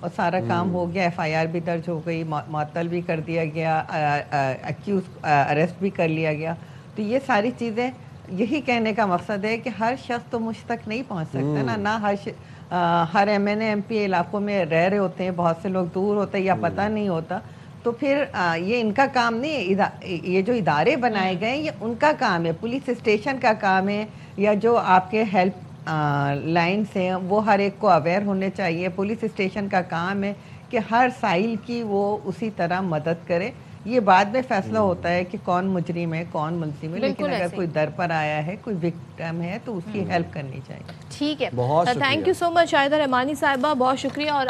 اور سارا کام ہو گیا, FIR بھی درج ہو گئی, معطل بھی کر دیا گیا, ایکیوز اریسٹ بھی کر لیا گیا. تو یہ ساری چیزیں, یہی کہنے کا مقصد ہے کہ ہر شخص تو مجھ تک نہیں پہنچ سکتا نا, نہ ہر MNA MP علاقوں میں رہ رہے ہوتے ہیں, بہت سے لوگ دور ہوتے ہیں یا پتہ نہیں ہوتا. تو پھر یہ ان کا کام نہیں ہے, یہ جو ادارے بنائے گئے ہیں یہ ان کا کام ہے, پولیس اسٹیشن کا کام ہے, یا جو آپ کے ہیلپ لائنس ہیں وہ ہر ایک کو اویئر ہونے چاہیے. پولیس اسٹیشن کا کام ہے کہ ہر سائل کی وہ اسی طرح مدد کرے. یہ بعد میں فیصلہ ہوتا ہے کہ کون مجرم ہے کون ملزم ہے, لیکن اگر کوئی در پر آیا ہے, کوئی وکٹم ہے, تو اس کی ہیلپ کرنی چاہیے. ٹھیک ہے, تھینک یو سو مچ شاہدہ رحمانی صاحبہ, بہت شکریہ. اور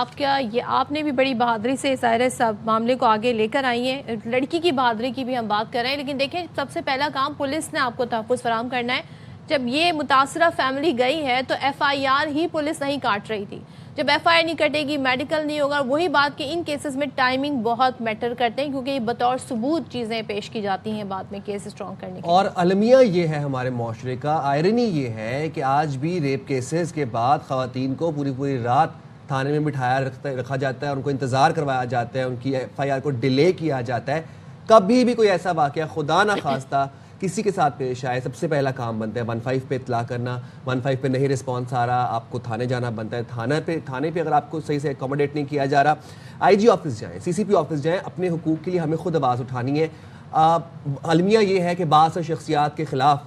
آپ نے بھی بڑی بہادری سے اس معاملے کو آگے لے کر آئی ہیں. لڑکی کی بہادری کی بھی ہم بات کر رہے ہیں, لیکن دیکھیں سب سے پہلا کام پولیس نے آپ کو تحفظ فراہم کرنا ہے. جب یہ متاثرہ فیملی گئی ہے تو FIR ہی پولیس نہیں کاٹ رہی تھی. جب FIR نہیں کٹے گی, میڈیکل نہیں ہوگا, وہی بات کہ ان کیسز میں ٹائمنگ بہت میٹر کرتے ہیں, کیونکہ یہ بطور ثبوت چیزیں پیش کی جاتی ہیں بعد میں کیس اسٹرانگ کرنے کے. اور المیہ یہ ہے ہمارے معاشرے کا, آئرنی یہ ہے کہ آج بھی ریپ کیسز کے بعد خواتین کو پوری رات تھانے میں بٹھایا رکھا جاتا ہے, ان کو انتظار کروایا جاتا ہے, ان کی FIR کو ڈیلے کیا جاتا ہے. کبھی بھی کوئی ایسا واقعہ خدا نہ خواستہ کسی کے ساتھ پیش آئے, سب سے پہلا کام بنتا ہے 15 پہ اطلاع کرنا. 15 پہ نہیں رسپانس آ رہا, آپ کو تھانے جانا بنتا ہے. تھانے پہ اگر آپ کو صحیح سے اکوموڈیٹ نہیں کیا جا رہا, IG آفس جائیں, CCP آفس جائیں. اپنے حقوق کے لیے ہمیں خود آواز اٹھانی ہے. المیہ یہ ہے کہ بعض شخصیات کے خلاف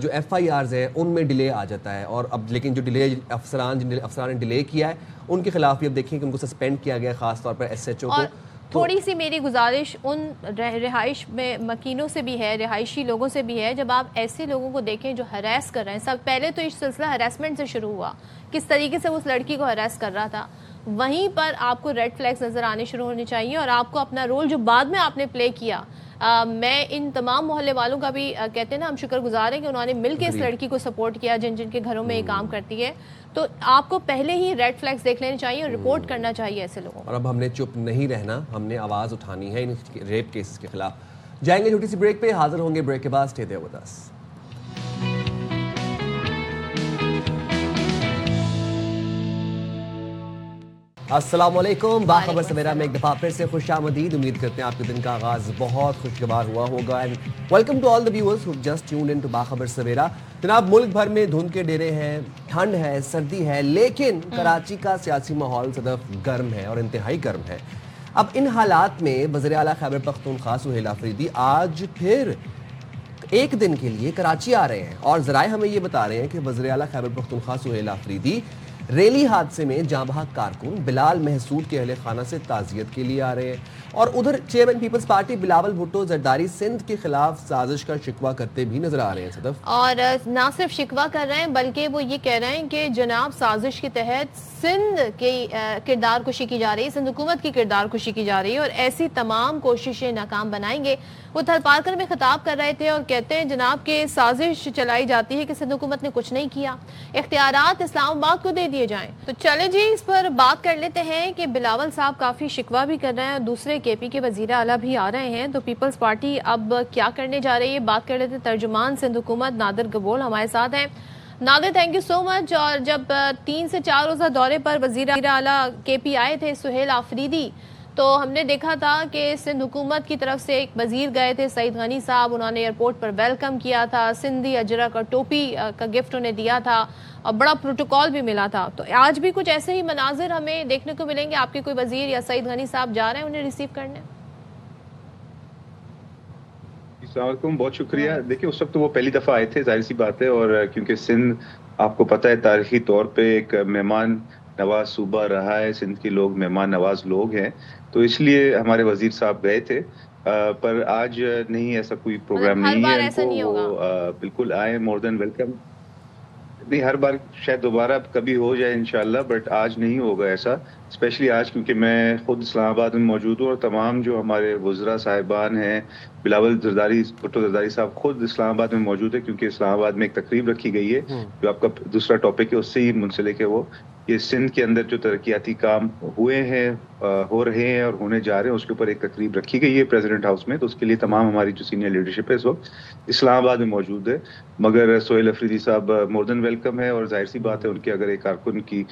جو FIRs ہیں ان میں ڈیلے آ جاتا ہے, اور اب لیکن جو ڈیلے افسران نے ڈیلے کیا ہے ان کے خلاف بھی اب دیکھیں کہ ان کو سسپینڈ کیا گیا, خاص طور پر SHO کو. تھوڑی سی میری گزارش ان رہائش میں مکینوں سے بھی ہے, رہائشی لوگوں سے بھی ہے, جب آپ ایسے لوگوں کو دیکھیں جو ہراس کر رہے ہیں, سب پہلے تو اس سلسلہ ہراسمنٹ سے شروع ہوا, کس طریقے سے اس لڑکی کو ہراس کر رہا تھا, وہیں پر آپ کو ریڈ فلیگز نظر آنے شروع ہونے چاہیے. اور آپ کو اپنا رول جو بعد میں آپ نے پلے کیا, میں ان تمام محلے والوں کا بھی کہتے ہیں نا, ہم شکر گزار ہیں کہ انہوں نے مل کے اس لڑکی کو سپورٹ کیا جن کے گھروں میں یہ کام کرتی ہے. تو آپ کو پہلے ہی ریڈ فلیگز دیکھ لینے چاہیے اور رپورٹ کرنا چاہیے ایسے لوگوں کو. اور اب ہم نے چپ نہیں رہنا, ہم نے آواز اٹھانی ہے ان ریپ کیسز کے خلاف. جائیں گے چھوٹی سی بریک پہ, حاضر ہوں گے بریک کے بعد. Stay there with us. السلام علیکم, باخبر سویرا میں ایک دفعہ پھر سے خوش آمدید. امید کرتے ہیں آپ کے دن کا آغاز بہت خوشگوار ہوا ہوگا. And welcome to all the viewers who just tuned in to Bakhabar Savera. جناب, ملک بھر میں دھند کے ڈیرے ہیں, ٹھنڈ ہے, سردی ہے, لیکن کراچی کا سیاسی ماحول صدف گرم ہے اور انتہائی گرم ہے. اب ان حالات میں وزیر اعلیٰ خیبر پختونخوا سہیل آفریدی آج پھر ایک دن کے لیے کراچی آ رہے ہیں, اور ذرائع ہمیں یہ بتا رہے ہیں کہ وزیر اعلیٰ خیبر پختونخوا سہیل آفریدی ریلی حادثے میں جاں بحق کارکن بلال محسود کے اہل خانہ سے تعزیت کے لیے آ رہے ہیں. اور ادھر chairman Peoples Party Bilawal Bhutto Zardari Sindh کے خلاف سازش کا شکوہ کرتے بھی نظر آ رہے ہیں. صدف, اور نہ صرف شکوہ کر رہے ہیں بلکہ وہ یہ کہہ رہے ہیں کہ جناب سازش کے تحت سندھ کی کردار کشی کی جا رہی ہے, سندھ حکومت کی کردار کشی کی جا رہی ہے, اور ایسی تمام کوششیں ناکام بنائیں گے. وہ تھل پارکر میں خطاب کر رہے تھے اور کہتے ہیں جناب کہ سازش چلائی جاتی ہے کہ سندھ حکومت نے کچھ نہیں کیا, اختیارات اسلام آباد کو دے دیے جائیں. تو چلے جی اس پر بات کر لیتے ہیں کہ بلاول صاحب کافی شکوہ بھی کر رہے ہیں, دوسرے KP کے وزیر اعلیٰ بھی آ رہے ہیں. تو پیپلز پارٹی اب کیا کرنے جا رہی ہے, بات کر لیتے ہیں. ترجمان سندھ حکومت نادر گبول ہمارے ساتھ ہیں. نادر, تھینک یو سو مچ. اور جب 3 سے 4 روزہ دورے پر وزیر اعلیٰ KP آئے تھے سہیل آفریدی, تو ہم نے دیکھا تھا کہ سندھ حکومت کی طرف سے ایک وزیر گئے تھے سعید غنی صاحب, انہوں نے ایئرپورٹ پر ویلکم کیا تھا, سندھی اجرک اور ٹوپی کا گفٹ انہیں دیا تھا, اور بڑا پروٹوکول بھی ملا تھا. تو آج بھی کچھ ایسے ہی مناظر ہمیں دیکھنے کو ملیں گے, آپ کے کوئی وزیر یا سعید غنی صاحب جا رہے ہیں انہیں ریسیو کرنے؟ السلام علیکم, بہت شکریہ. دیکھیں اس وقت تو وہ پہلی دفعہ آئے تھے, ظاہر سی بات ہے, اور کیونکہ سندھ آپ کو پتہ ہے تاریخی طور پہ ایک مہمان نواز صوبہ رہا ہے, سندھ کے لوگ مہمان نواز لوگ ہیں, تو اس لیے ہمارے وزیر صاحب گئے تھے. پر آج نہیں, ایسا کوئی پروگرام نہیں ہے. وہ بالکل آئے, مور دین ویلکم. نہیں, ہر بار شاید دوبارہ کبھی ہو جائے انشاءاللہ, بٹ آج نہیں ہوگا ایسا. اسپیشلی آج کیونکہ میں خود اسلام آباد میں موجود ہوں, اور تمام جو ہمارے وزراء صاحبان ہیں, بلاول بھٹو زرداری صاحب خود اسلام آباد میں موجود ہے, کیونکہ اسلام آباد میں ایک تقریب رکھی گئی ہے جو آپ کا دوسرا ٹاپک ہے اس سے ہی منسلک ہے وہ. کہ سندھ کے اندر جو ترقیاتی کام ہوئے ہیں، ہو رہے ہیں اور ہونے جا رہے ہیں، اس کے اوپر ایک تقریب رکھی گئی ہے پریزیڈنٹ ہاؤس میں. تو اس کے لیے تمام ہماری جو سینئر لیڈرشپ ہے اس وقت اسلام آباد میں موجود ہے. مگر سہیل افریدی صاحب مور دین ویلکم ہے، اور ظاہر سی بات ہے ان کی اگر ایک کارکن کی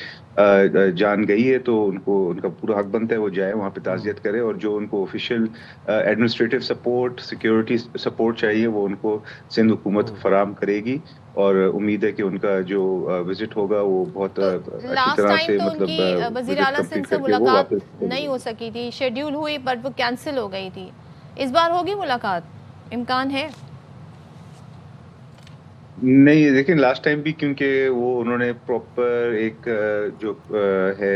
جان گئی ہے تو ان کا پورا حق بنتا ہے وہ جائے وہاں پہ تعزیت کرے، اور جو ان کو official administrative support, security support چاہیے وہ ان کو سندھ حکومت فراہم کرے گی. اور امید ہے کہ ان کا جو وزٹ ہوگا وہ بہت اچھی لاسٹ طرح ٹائم سے تو ان کی وزیر اعلیٰ سندھ سے ملاقات نہیں ہو سکی تھی، شیڈیول ہوئی بٹ وہ کینسل ہو گئی تھی. اس بار ہوگی ملاقات، امکان ہے؟ نہیں دیکھیں، لاسٹ ٹائم بھی کیونکہ وہ انہوں نے پراپر ایک جو ہے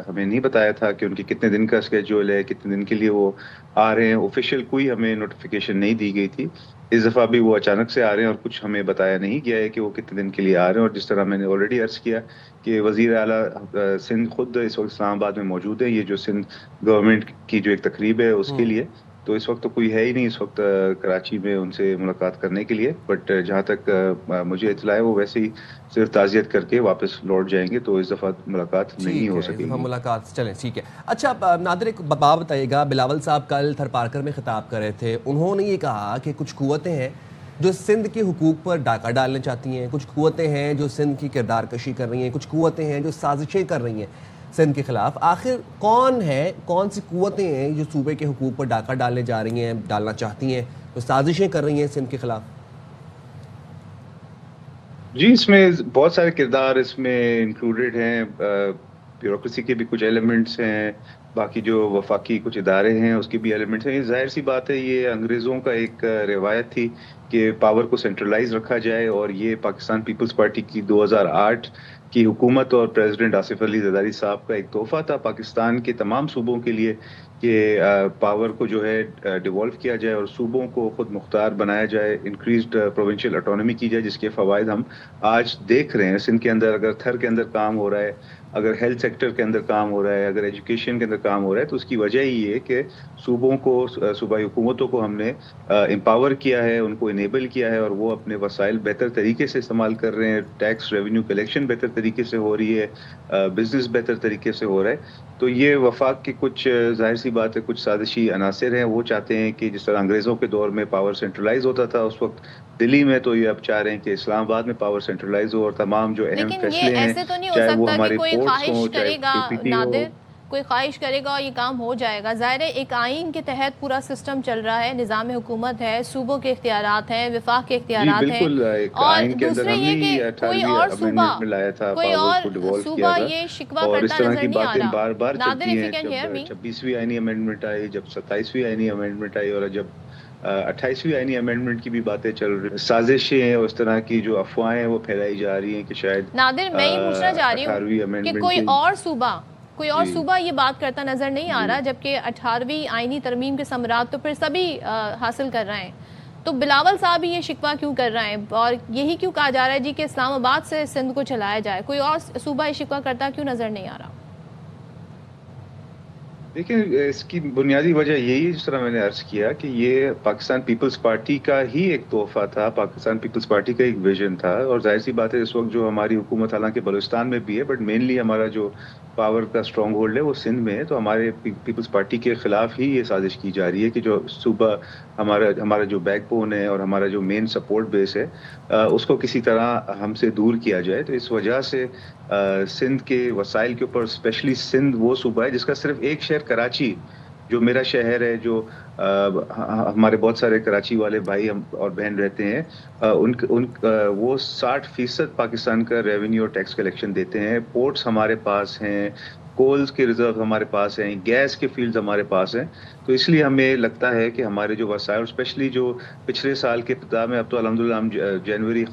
ہمیں نہیں بتایا تھا کہ ان کی کتنے دن کا اسکیجول ہے، کتنے دن کے لیے وہ آ رہے ہیں. آفیشیل کوئی ہمیں نوٹیفیکیشن نہیں دی گئی تھی. اس دفعہ بھی وہ اچانک سے آ رہے ہیں اور کچھ ہمیں بتایا نہیں گیا ہے کہ وہ کتنے دن کے لیے آ رہے ہیں. اور جس طرح میں نے آلریڈی عرض کیا کہ وزیر اعلیٰ سندھ خود اس وقت اسلام آباد میں موجود ہے، یہ جو سندھ گورنمنٹ کی جو ایک تقریب ہے اس کے لیے. تو اس وقت تو کوئی ہے ہی نہیں اس وقت کراچی میں ان سے ملاقات کرنے کے لیے. بٹ جہاں تک مجھے اطلاع ہے وہ ویسے ہی صرف تعزیت کر کے واپس لوٹ جائیں گے، تو اس دفعہ ملاقات نہیں ہو سکے گی. ملاقات چلیں ٹھیک ہے. اچھا نادر، ایک بات بتائیے گا، بلاول صاحب کل تھر پارکر میں خطاب کر رہے تھے، انہوں نے یہ کہا کہ کچھ قوتیں ہیں جو سندھ کے حقوق پر ڈاکہ ڈالنا چاہتی ہیں، کچھ قوتیں ہیں جو سندھ کی کردار کشی کر رہی ہیں، کچھ قوتیں ہیں جو سازشیں کر رہی ہیں سندھ کے خلاف. آخر کون ہے، کون سی قوتیں ہیں جو صوبے کے حقوق پر ڈاکہ ڈالنے جا رہی ہیں، ڈالنا چاہتی ہیں، جو سازشیں کر رہی ہیں سندھ کے خلاف؟ جی اس میں بہت سارے کردار اس میں انکلوڈیڈ ہیں. بیوروکریسی کے بھی کچھ ایلیمنٹس ہیں، باقی جو وفاقی کچھ ادارے ہیں اس کے بھی ایلیمنٹس ہیں. ظاہر سی بات ہے یہ انگریزوں کا ایک روایت تھی کہ پاور کو سینٹرلائز رکھا جائے، اور یہ پاکستان پیپلز پارٹی کی 2008 کی حکومت اور پریزیڈنٹ آصف علی زرداری صاحب کا ایک تحفہ تھا پاکستان کے تمام صوبوں کے لیے کہ پاور کو جو ہے ڈیوالو کیا جائے اور صوبوں کو خود مختار بنایا جائے، انکریزڈ پروونشل آٹونومی کی جائے، جس کے فوائد ہم آج دیکھ رہے ہیں. سندھ کے اندر اگر تھر کے اندر کام ہو رہا ہے، اگر ہیلتھ سیکٹر کے اندر کام ہو رہا ہے، اگر ایجوکیشن کے اندر کام ہو رہا ہے، تو اس کی وجہ یہ ہے کہ صوبوں کو، صوبائی حکومتوں کو ہم نے امپاور کیا ہے، ان کو انیبل کیا ہے، اور وہ اپنے وسائل بہتر طریقے سے استعمال کر رہے ہیں. ٹیکس ریونیو کلیکشن بہتر طریقے سے ہو رہی ہے، بزنس بہتر طریقے سے ہو رہا ہے. تو یہ وفاق کے کچھ ظاہر سی بات ہے کچھ سازشی عناصر ہیں. وہ چاہتے ہیں کہ جس طرح انگریزوں کے دور میں پاور سینٹرلائز ہوتا تھا اس وقت دلی میں، تو یہ اب چاہ رہے ہیں کہ اسلام آباد میں پاور سینٹرلائز ہو، اور تمام جو اہم فیصلے ہیں، ایسے تو نہیں ہو چاہے وہ سکتا ہمارے کہ کوئی پورٹس خواہش ہوں، کرے گا چاہے نادر، کوئی خواہش کرے گا اور یہ کام ہو جائے گا. ظاہر ہے ایک آئین کے تحت پورا سسٹم چل رہا ہے، نظام حکومت ہے، صوبوں کے اختیارات ہیں، وفاق کے اختیارات ہیں، اور دوسرے یہ کہ کوئی اور صوبہ یہ شکوہ کرتا نظر نہیں آ رہا. نادر if you can hear me. 26ویں آئینی امینڈمنٹ آئی، جب 27ویں آئینی امینڈمنٹ آئی، اور جب 28ویں آئینی امینڈمنٹ کی بھی باتیں چل رہی، سازشیں ہیں اس طرح کی جو افواہیں وہ پھیلائی جا رہی ہیں کہ شاید نادر میں یہ پوچھنا چاہ رہی ہوں کہ کوئی اور صوبہ یہ بات کرتا نظر نہیں آ رہا، جبکہ 18ویں آئینی ترمیم کے ثمرات تو پھر سبھی حاصل کر رہے ہیں. تو بلاول صاحب بھی یہ شکوہ کیوں کر رہے ہیں، اور یہی کیوں کہا جا رہا ہے جی کہ اسلام آباد سے سندھ کو چلایا جائے؟ کوئی اور صوبہ یہ شکوہ کرتا کیوں نظر نہیں آ رہا؟ دیکھیں اس کی بنیادی وجہ یہی ہے، جس طرح میں نے عرض کیا کہ یہ پاکستان پیپلز پارٹی کا ہی ایک تحفہ تھا، پاکستان پیپلز پارٹی کا ایک ویژن تھا. اور ظاہر سی بات ہے اس وقت جو ہماری حکومت حالانکہ بلوچستان میں بھی ہے، بٹ مینلی ہمارا جو پاور کا اسٹرانگ ہولڈ ہے وہ سندھ میں ہے. تو ہمارے پیپلز پارٹی کے خلاف ہی یہ سازش کی جا رہی ہے کہ جو صوبہ ہمارا جو بیک بون ہے اور ہمارا جو مین سپورٹ بیس ہے اس کو کسی طرح ہم سے دور کیا جائے. تو اس وجہ سے سندھ کے وسائل کے اوپر، اسپیشلی سندھ وہ صوبہ ہے جس کا صرف ایک شہر کراچی، جو میرا شہر ہے، جو ہمارے بہت سارے کراچی والے بھائی اور بہن رہتے ہیں، وہ 60% پاکستان کا ریونیو اور ٹیکس کلیکشن دیتے ہیں. پورٹس ہمارے پاس ہیں، کولز کے ریزرو ہمارے پاس ہیں، گیس کے فیلڈز ہمارے پاس ہیں. تو اس لیے ہمیں لگتا ہے کہ ہمارے جو وسائل، اسپیشلی جو پچھلے سال کے ابتدا میں، اب تو الحمدللہ ہم جنوری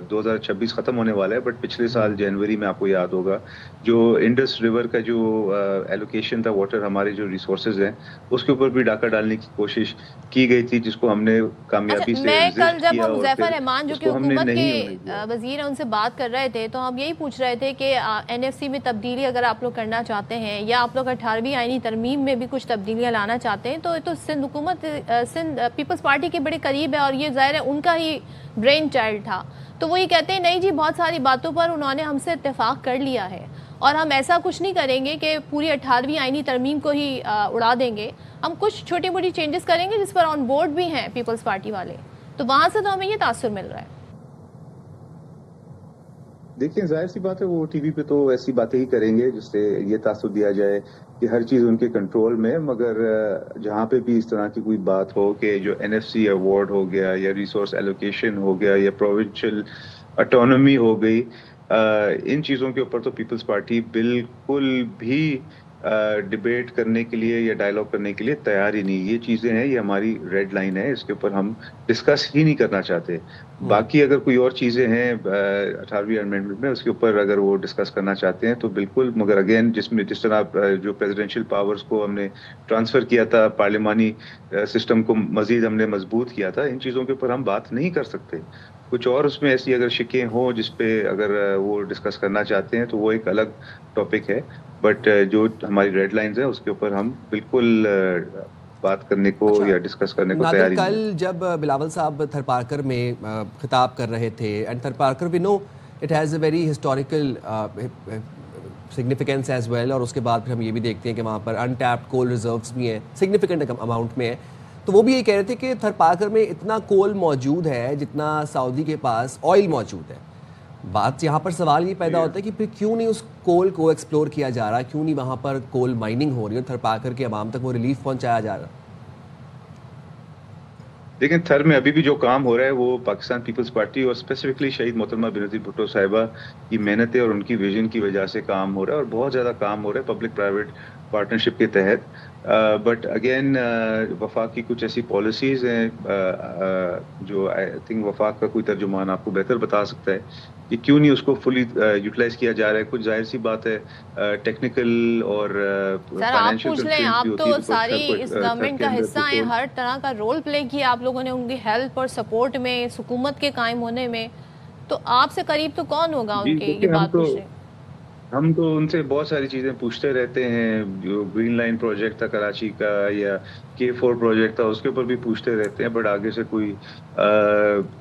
2026 ختم ہونے والا ہے، بٹ پچھلے سال جنوری میں آپ کو یاد ہوگا جو انڈس ریور کا جو ایلوکیشن تھا واٹر، ہمارے جو ریسورسز ہیں اس کے اوپر بھی ڈاکہ ڈالنے کی کوشش کی گئی تھی، جس کو ہم نے کامیابی سے میں کل جب ہم اور ظفر رحمان جو کہ حکومت کے وزیر ہیں ان سے بات کر رہے تھے، تو ہم یہی پوچھ رہے تھے کہ NFC میں تبدیلی اگر آپ لوگ کرنا چاہتے ہیں، یا آپ لوگ 18ویں آئینی ترمیم میں بھی کچھ تبدیلیاں لانا چاہتے ہیں، تو سندھ حکومت سندھ پیپلز پارٹی کے بڑے قریب ہے، اور یہ ظاہر ہے ان کا ہی برین چائلڈ تھا. تو وہ یہ کہتے ہیں نہیں جی، بہت ساری باتوں پر انہوں نے ہم سے اتفاق کر لیا ہے، اور ہم ایسا کچھ نہیں کریں گے کہ پوری 18ویں آئینی ترمیم کو ہی اڑا دیں گے. ہم کچھ چھوٹی موٹی چینجز کریں گے جس پر آن بورڈ بھی ہیں پیپلز پارٹی والے, تو وہاں سے تو ہمیں یہ تاثر مل رہا ہے. دیکھیں ظاہر سی بات ہے وہ ٹی وی پہ تو ایسی باتیں ہی کریں گے جس سے یہ تاثر دیا جائے کہ ہر چیز ان کے کنٹرول میں, مگر جہاں پہ بھی اس طرح کی کوئی بات ہو کہ جو NFC ایوارڈ ہو گیا یا ریسورس ایلوکیشن ہو گیا یا پروونشل اٹانومی ہو گئی, ان چیزوں کے اوپر تو پیپلز پارٹی بالکل بھی ڈبیٹ کرنے کے لیے یا ڈائلاگ کرنے کے لیے تیار ہی نہیں. یہ چیزیں ہیں, یہ ہماری ریڈ لائن ہے, اس کے اوپر ہم ڈسکس ہی نہیں کرنا چاہتے. باقی اگر کوئی اور چیزیں ہیں 18ویں امینڈمنٹ میں اس کے اوپر اگر وہ ڈسکس کرنا چاہتے ہیں تو بالکل, مگر اگین جس طرح جو پریزیڈنشیل پاورز کو ہم نے ٹرانسفر کیا تھا, پارلیمانی سسٹم کو مزید ہم نے مضبوط کیا تھا, ان چیزوں کے اوپر ہم بات نہیں کر سکتے. کچھ اور اس میں ایسی اگر شکیں ہوں جس پہ اگر وہ ڈسکس کرنا چاہتے ہیں تو وہ ایک الگ ٹاپک ہے, بٹ جو ہماری ریڈ لائنز ہیں اس کے اوپر ہم بالکل بات کرنے کو یا ڈسکس کرنے کو تیار ہی نہیں. کل جب بلاول صاحب تھرپارکر میں خطاب کر رہے تھے, and Tharparkar we know it has a very historical significance as well, اور اس کے بعد پھر ہم یہ بھی دیکھتے ہیں کہ وہاں پر انٹیپڈ کول ریزروز بھی ہیں, سگنیفیکنٹ اماؤنٹ میں ہے. تو وہ بھی یہ کہہ رہے تھے کہ تھرپارکر میں اتنا کول موجود ہے جتنا سعودی کے پاس آئل موجود ہے. بات یہاں پر سوال یہ پیدا ہوتا ہے کہ پھر کیوں نہیں اس کول کو ایکسپلور کیا جا رہا, کیوں نہیں وہاں پر کول مائننگ ہو رہی ہے, تھرپارکر کے عوام تک وہ ریلیف پہنچایا جا رہا. لیکن تھر میں ابھی بھی جو کام ہو رہا ہے وہ پاکستان پیپلز پارٹی اور اسپیسیفکلی شہید محترمہ بینظیر بھٹو صاحبہ کی محنتیں اور ان کی ویژن کی وجہ سے کام ہو رہا ہے, اور بہت زیادہ کام ہو رہا ہے پبلک پرائیویٹ پارٹنرشپ کے تحت. بٹ اگین وفاق کی کچھ ایسی پالیسیز ہیں جو آئی تھنک وفاق کا کوئی ترجمان آپ کو بہتر بتا سکتا ہے کہ کیوں نہیں اس کو فلی یوٹیلائز کیا جا رہا ہے. کچھ ظاہر سی بات ہے ٹیکنیکل اور آپ پوچھ لیں, آپ تو ساری اس گورنمنٹ کا حصہ ہیں, ہر طرح کا رول پلے کیا آپ لوگوں نے ان کی ہیلپ اور سپورٹ میں, حکومت کے قائم ہونے میں, تو آپ سے قریب تو کون ہوگا ان کے یہ بات پوچھ رہے ہیں. ہم تو ان سے بہت ساری چیزیں پوچھتے رہتے ہیں, جو گرین لائن پروجیکٹ تھا کراچی کا یا K4 پروجیکٹ تھا اس کے اوپر بھی پوچھتے رہتے ہیں, بٹ آگے سے کوئی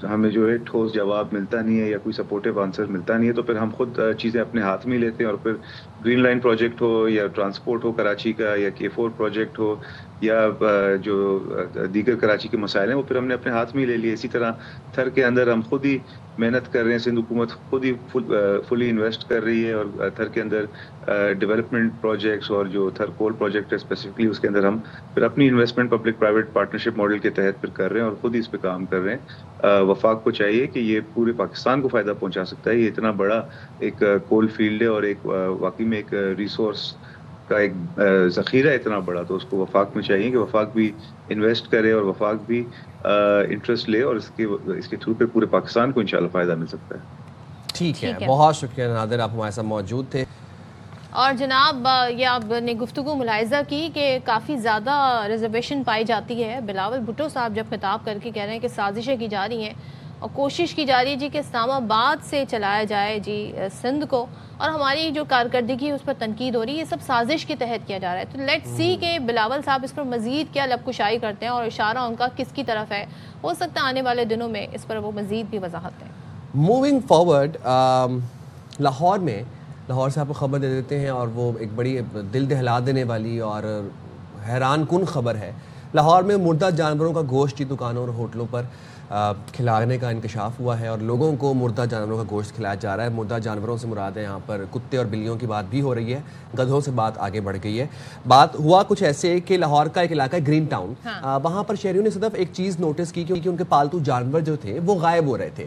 ہمیں جو ہے ٹھوس جواب ملتا نہیں ہے یا کوئی سپورٹیو آنسر ملتا نہیں ہے. تو پھر ہم خود چیزیں اپنے ہاتھ میں لیتے ہیں, اور پھر گرین لائن پروجیکٹ ہو یا ٹرانسپورٹ ہو کراچی کا یا K4 پروجیکٹ ہو یا جو دیگر کراچی کے مسائل ہیں وہ پھر ہم نے اپنے ہاتھ میں لے لیے. اسی طرح تھر کے اندر ہم خود ہی محنت کر رہے ہیں, سندھ حکومت خود ہی فلی انویسٹ کر رہی ہے, اور تھر کے اندر ڈیولپمنٹ پروجیکٹس اور جو تھر کول پروجیکٹ ہے اسپیسیفکلی اس کے اندر ہم پھر اپنی investment public private partnership model کے تحت پھر کر رہے ہیں اور خود ہی اس پہ کام کر رہے ہیں. وفاق کو چاہیے کہ یہ پورے پاکستان کو فائدہ پہنچا سکتا ہے, یہ اتنا بڑا ایک کول فیلڈ ہے اور ایک واقعی میں ایک ریسورس کا ایک ذخیرہ اتنا بڑا, تو اس کو وفاق میں چاہیے کہ وفاق بھی انویسٹ کرے اور وفاق بھی انٹرسٹ لے, اور اس کے تھرو پہ پورے پاکستان کو انشاءاللہ فائدہ مل سکتا ہے. ٹھیک ہے, بہت شکریہ نادر, آپ ہمارے ساتھ موجود تھے. اور جناب یہ آپ نے گفتگو ملاحظہ کی کہ کافی زیادہ ریزرویشن پائی جاتی ہے. بلاول بھٹو صاحب جب خطاب کر کے کہہ رہے ہیں کہ سازشیں کی جا رہی ہیں اور کوشش کی جا رہی ہے جی کہ اسلام آباد سے چلایا جائے جی سندھ کو, اور ہماری جو کارکردگی اس پر تنقید ہو رہی ہے, یہ سب سازش کے تحت کیا جا رہا ہے. تو لیٹ سی کہ بلاول صاحب اس پر مزید کیا لب کشائی کرتے ہیں اور اشارہ ان کا کس کی طرف ہے. ہو سکتا ہے آنے والے دنوں میں اس پر وہ مزید بھی وضاحت دیں. موونگ فارورڈ, لاہور سے آپ کو خبر دے دیتے ہیں, اور وہ ایک بڑی دل دہلا دینے والی اور حیران کن خبر ہے. لاہور میں مردہ جانوروں کا گوشت کی دکانوں اور ہوٹلوں پر کھلانے کا انکشاف ہوا ہے, اور لوگوں کو مردہ جانوروں کا گوشت کھلایا جا رہا ہے. مردہ جانوروں سے مراد ہے یہاں پر کتے اور بلیوں کی بات بھی ہو رہی ہے, گدھوں سے بات آگے بڑھ گئی ہے. بات ہوا کچھ ایسے کہ لاہور کا ایک علاقہ ہے گرین ٹاؤن, وہاں پر شہریوں نے صرف ایک چیز نوٹس کی کہ ان کے پالتو جانور جو تھے وہ غائب ہو رہے تھے.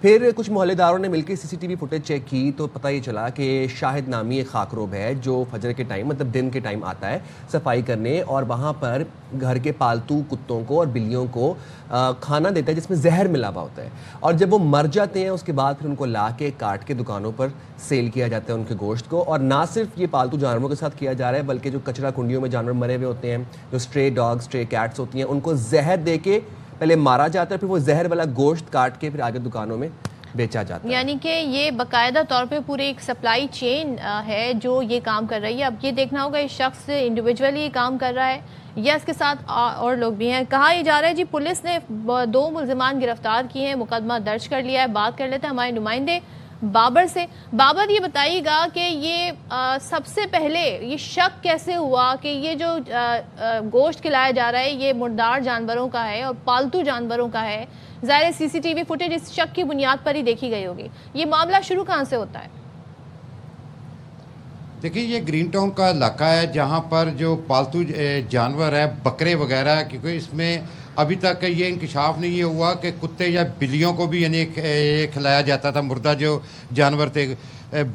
پھر کچھ محلے داروں نے مل کے CCTV فوٹیج چیک کی تو پتہ یہ چلا کہ شاہد نامی ایک خاکروب ہے جو فجر کے ٹائم, مطلب دن کے ٹائم آتا ہے صفائی کرنے, اور وہاں پر گھر کے پالتو کتوں کو اور بلیوں کو کھانا دیتا ہے جس میں زہر ملا ہوا ہوتا ہے, اور جب وہ مر جاتے ہیں اس کے بعد پھر ان کو لا کے کاٹ کے دکانوں پر سیل کیا جاتا ہے ان کے گوشت کو. اور نہ صرف یہ پالتو جانوروں کے ساتھ کیا جا رہا ہے بلکہ جو کچرا کنڈیوں میں جانور مرے ہوئے ہوتے ہیں, جو اسٹرے ڈاگ, اسٹرے کیٹس ہوتی ہیں, ان کو زہر دے کے پہلے مارا جاتا ہے, پھر وہ زہر والا گوشت کاٹ کے پھر آگے دکانوں میں بیچا جاتا ہے. یعنی کہ یہ باقاعدہ طور پہ پورے ایک سپلائی چین ہے جو یہ کام کر رہی ہے. اب یہ دیکھنا ہوگا اس شخص انڈیویجولی کام کر رہا ہے یا اس کے ساتھ اور لوگ بھی ہیں. کہا یہ جا رہا ہے جی پولیس نے 2 ملزمان گرفتار کیے ہیں, مقدمہ درج کر لیا ہے. بات کر لیتے ہیں ہمارے نمائندے بابر سے. بابر یہ بتائیے گا کہ یہ سب سے پہلے یہ شک کیسے ہوا کہ یہ جو گوشت کھلایا جا رہا ہے یہ مردار جانوروں کا ہے اور پالتو جانوروں کا ہے؟ ظاہر سی سی ٹی وی فوٹیج اس شک کی بنیاد پر ہی دیکھی گئی ہوگی. یہ معاملہ شروع کہاں سے ہوتا ہے؟ دیکھیں یہ گرین ٹاؤن کا علاقہ ہے جہاں پر جو پالتو جانور ہے بکرے وغیرہ، کیونکہ اس میں ابھی تک یہ انکشاف نہیں یہ ہوا کہ کتے یا بلیوں کو بھی یعنی کھلایا جاتا تھا مردہ جو جانور تھے.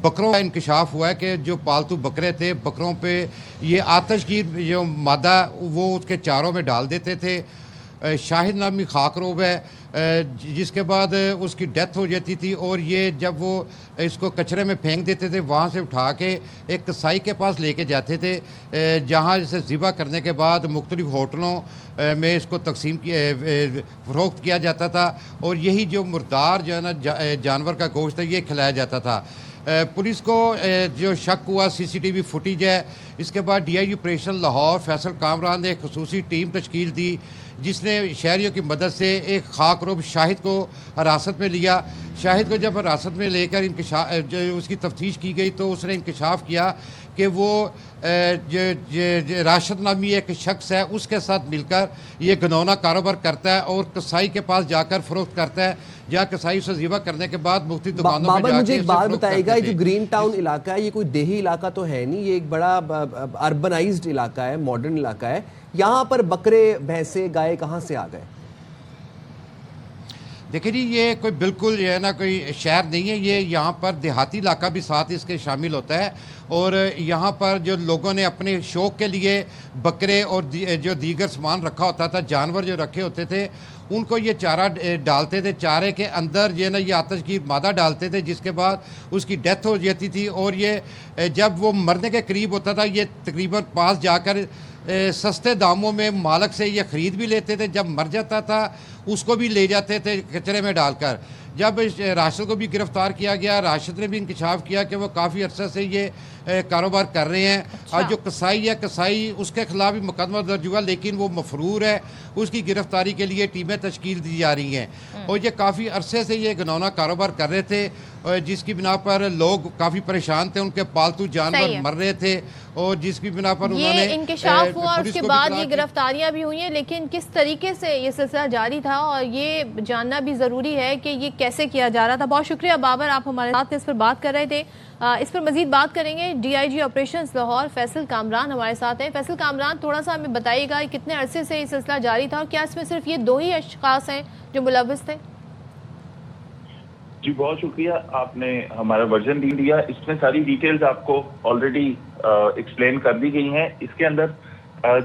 بکروں کا انکشاف ہوا ہے کہ جو پالتو بکرے تھے بکروں پہ یہ آتش گیر جو مادہ وہ اس کے چاروں میں ڈال دیتے تھے. شاہد نامی خاک روب ہے جس کے بعد اس کی ڈیتھ ہو جاتی تھی، اور یہ جب وہ اس کو کچرے میں پھینک دیتے تھے وہاں سے اٹھا کے ایک کسائی کے پاس لے کے جاتے تھے جہاں اسے ذبح کرنے کے بعد مختلف ہوٹلوں میں اس کو تقسیم فروخت کیا جاتا تھا، اور یہی جو مردار جو ہے نا جانور کا گوشت ہے یہ کھلایا جاتا تھا. پولیس کو جو شک ہوا سی سی ٹی وی فوٹیج ہے، اس کے بعد D I operation Lahore Faisal Kamran نے ایک خصوصی ٹیم تشکیل دی جس نے شہریوں کی مدد سے ایک خاک روب شاہد کو حراست میں لیا. شاہد کو جب حراست میں لے کر اس کی تفتیش کی گئی تو اس نے انکشاف کیا کہ وہ راشد نامی ایک شخص ہے اس کے ساتھ مل کر یہ گھنونا کاروبار کرتا ہے اور کسائی کے پاس جا کر فروخت کرتا ہے، جہاں کسائی اسے ذبح کرنے کے بعد مختلف دکانوں میں جا کے مجھے ایک بات بتائے گا، یہ جو گرین ٹاؤن علاقہ ہے یہ کوئی دیہی علاقہ تو ہے نہیں، یہ ایک بڑا اربنائزڈ علاقہ ہے، ماڈرن علاقہ ہے. یہاں پر بکرے بھینسیں گائے کہاں سے آ گئے؟ دیکھیں جی یہ کوئی بالکل جو ہے نا کوئی شہر نہیں ہے، یہ یہاں پر دیہاتی علاقہ بھی ساتھ اس کے شامل ہوتا ہے، اور یہاں پر جو لوگوں نے اپنے شوق کے لیے بکرے اور جو دیگر سامان رکھا ہوتا تھا، جانور جو رکھے ہوتے تھے ان کو یہ چارہ ڈالتے تھے، چارے کے اندر جو ہے نا یہ آتش گیر مادہ ڈالتے تھے جس کے بعد اس کی ڈیتھ ہو جاتی تھی، اور یہ جب وہ مرنے کے قریب ہوتا تھا یہ تقریباً پاس جا کر سستے داموں میں مالک سے یہ خرید بھی لیتے تھے، جب مر جاتا تھا اس کو بھی لے جاتے تھے کچرے میں ڈال کر. جب راشد کو بھی گرفتار کیا گیا، راشد نے بھی انکشاف کیا کہ وہ کافی عرصے سے یہ کاروبار کر رہے ہیں. اور جو کسائی ہے کسائی اس کے خلاف بھی مقدمہ درج ہوا لیکن وہ مفرور ہے، اس کی گرفتاری کے لیے ٹیمیں تشکیل دی جا رہی ہیں، اور یہ کافی عرصے سے یہ گھنونا کاروبار کر رہے تھے جس کی بنا پر لوگ کافی پریشان تھے، ان کے پالتو جانور مر رہے تھے، اور جس کی بنا پر انہوں نے انکشاف ہوا اور اس کے بعد یہ گرفتاریاں بھی ہوئی ہیں. لیکن کس طریقے سے یہ سلسلہ جاری تھا اور یہ جاننا بھی ضروری ہے کہ یہ کیسے کیا جا رہا تھا. بہت شکریہ بابر، آپ ہمارے ساتھ اس پر بات کر رہے تھے. اس پر مزید بات کریں گے. D I G operations Lahore Faisal Kamran ہمارے ساتھ ہیں. فیصل کامران، تھوڑا سا ہمیں بتائیے گا کتنے عرصے سے یہ سلسلہ جاری تھا اور کیا اس میں صرف یہ دو ہی اشخاص ہیں جو ملوث تھے؟ جی بہت شکریہ، آپ نے ہمارا ورژن دیا. اس میں ساری ڈیٹیلز آپ کو آلریڈی ایکسپلین کر دی گئی ہیں. اس کے اندر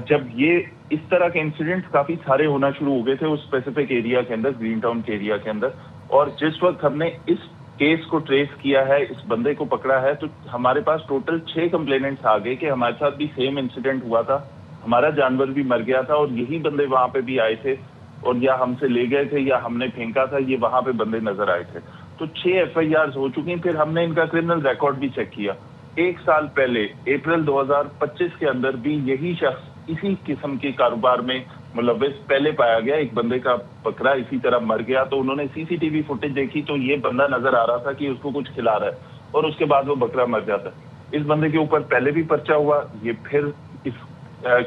جب یہ اس طرح کے انسیڈنٹس کافی سارے ہونا شروع ہو گئے تھے اس اسپیسیفک ایریا کے اندر، گرین ٹاؤن کے ایریا کے اندر، اور جس وقت ہم نے اس کیس کو ٹریس کیا ہے، اس بندے کو پکڑا ہے، تو ہمارے پاس ٹوٹل 6 کمپلیننٹس آ گئے کہ ہمارے ساتھ بھی سیم انسیڈنٹ ہوا تھا، ہمارا جانور بھی مر گیا تھا اور یہی بندے وہاں پہ بھی آئے تھے، اور یا ہم سے لے گئے تھے یا ہم نے پھینکا تھا، یہ وہاں پہ بندے نظر آئے تھے. تو 6 ایف آئی آرز ہو چکی ہیں. پھر ہم نے ان کا کرمنل ریکارڈ بھی چیک کیا. 1 سال پہلے اپریل 2025 کے اندر بھی یہی شخص اسی قسم کے کاروبار میں ملوث پہلے پایا گیا. ایک بندے کا بکرا اسی طرح مر گیا تو انہوں نے سی سی ٹی وی فوٹیج دیکھی تو یہ بندہ نظر آ رہا تھا کہ اس کو کچھ کھلا رہا ہے اور اس کے بعد وہ بکرا مر جاتا ہے. اس بندے کے اوپر پہلے بھی پرچہ ہوا. یہ پھر اس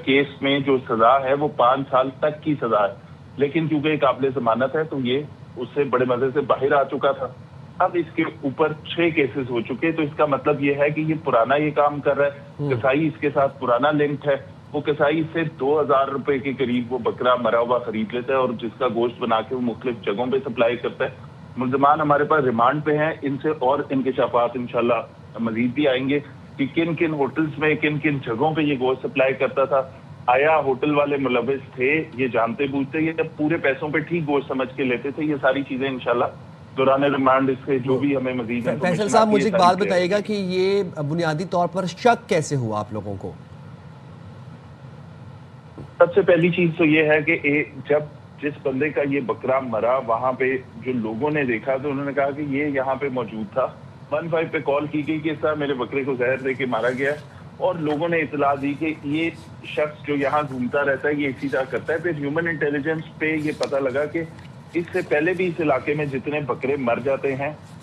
کیس میں جو سزا ہے وہ 5 سال تک کی سزا ہے، لیکن کیونکہ یہ قابل ضمانت ہے تو یہ اس سے بڑے مزے سے باہر آ چکا تھا. اب اس کے اوپر 6 کیسز ہو چکے. تو اس کا مطلب یہ ہے کہ یہ پرانا یہ کام کر رہا ہے. کسائی اس کے ساتھ پرانا لنک ہے. وہ کسائی سے 2000 روپے کے قریب وہ بکرا مرا ہوا خرید لیتا ہے اور جس کا گوشت بنا کے وہ مختلف جگہوں پہ سپلائی کرتا ہے. ملزمان ہمارے پاس ریمانڈ پہ ہیں. ان سے اور انکشافات انشاءاللہ مزید بھی آئیں گے کہ کن کن ہوٹلز میں کن کن جگہوں پہ یہ گوشت سپلائی کرتا تھا. آیا ہوٹل والے ملوث تھے، یہ جانتے بوجھتے یہ پورے پیسوں پہ ٹھیک گوشت سمجھ کے لیتے تھے. یہ ساری چیزیں انشاءاللہ دوران ریمانڈ اس کے جو بھی ہمیں مزید فیصل صاحب مجھے ایک بات بتائیے گا کہ یہ بنیادی طور پر شک کیسے ہوا آپ لوگوں کو؟ سب سے پہلی چیز تو یہ ہے کہ جب جس بندے کا یہ بکرا مرا وہاں پہ جو لوگوں نے دیکھا تو انہوں نے کہا کہ یہ یہاں پہ موجود تھا. 15 پہ کال کی گئی کہ اس طرح میرے بکرے کو زہر دے کے مارا گیا ہے اور لوگوں نے اطلاع دی کہ یہ شخص جو یہاں گھومتا رہتا ہے یہ اسی طرح کرتا ہے. پھر ہیومن انٹیلیجنس پہ یہ پتہ لگا کہ اس سے پہلے بھی اس علاقے میں جتنے بکرے مر جاتے ہیں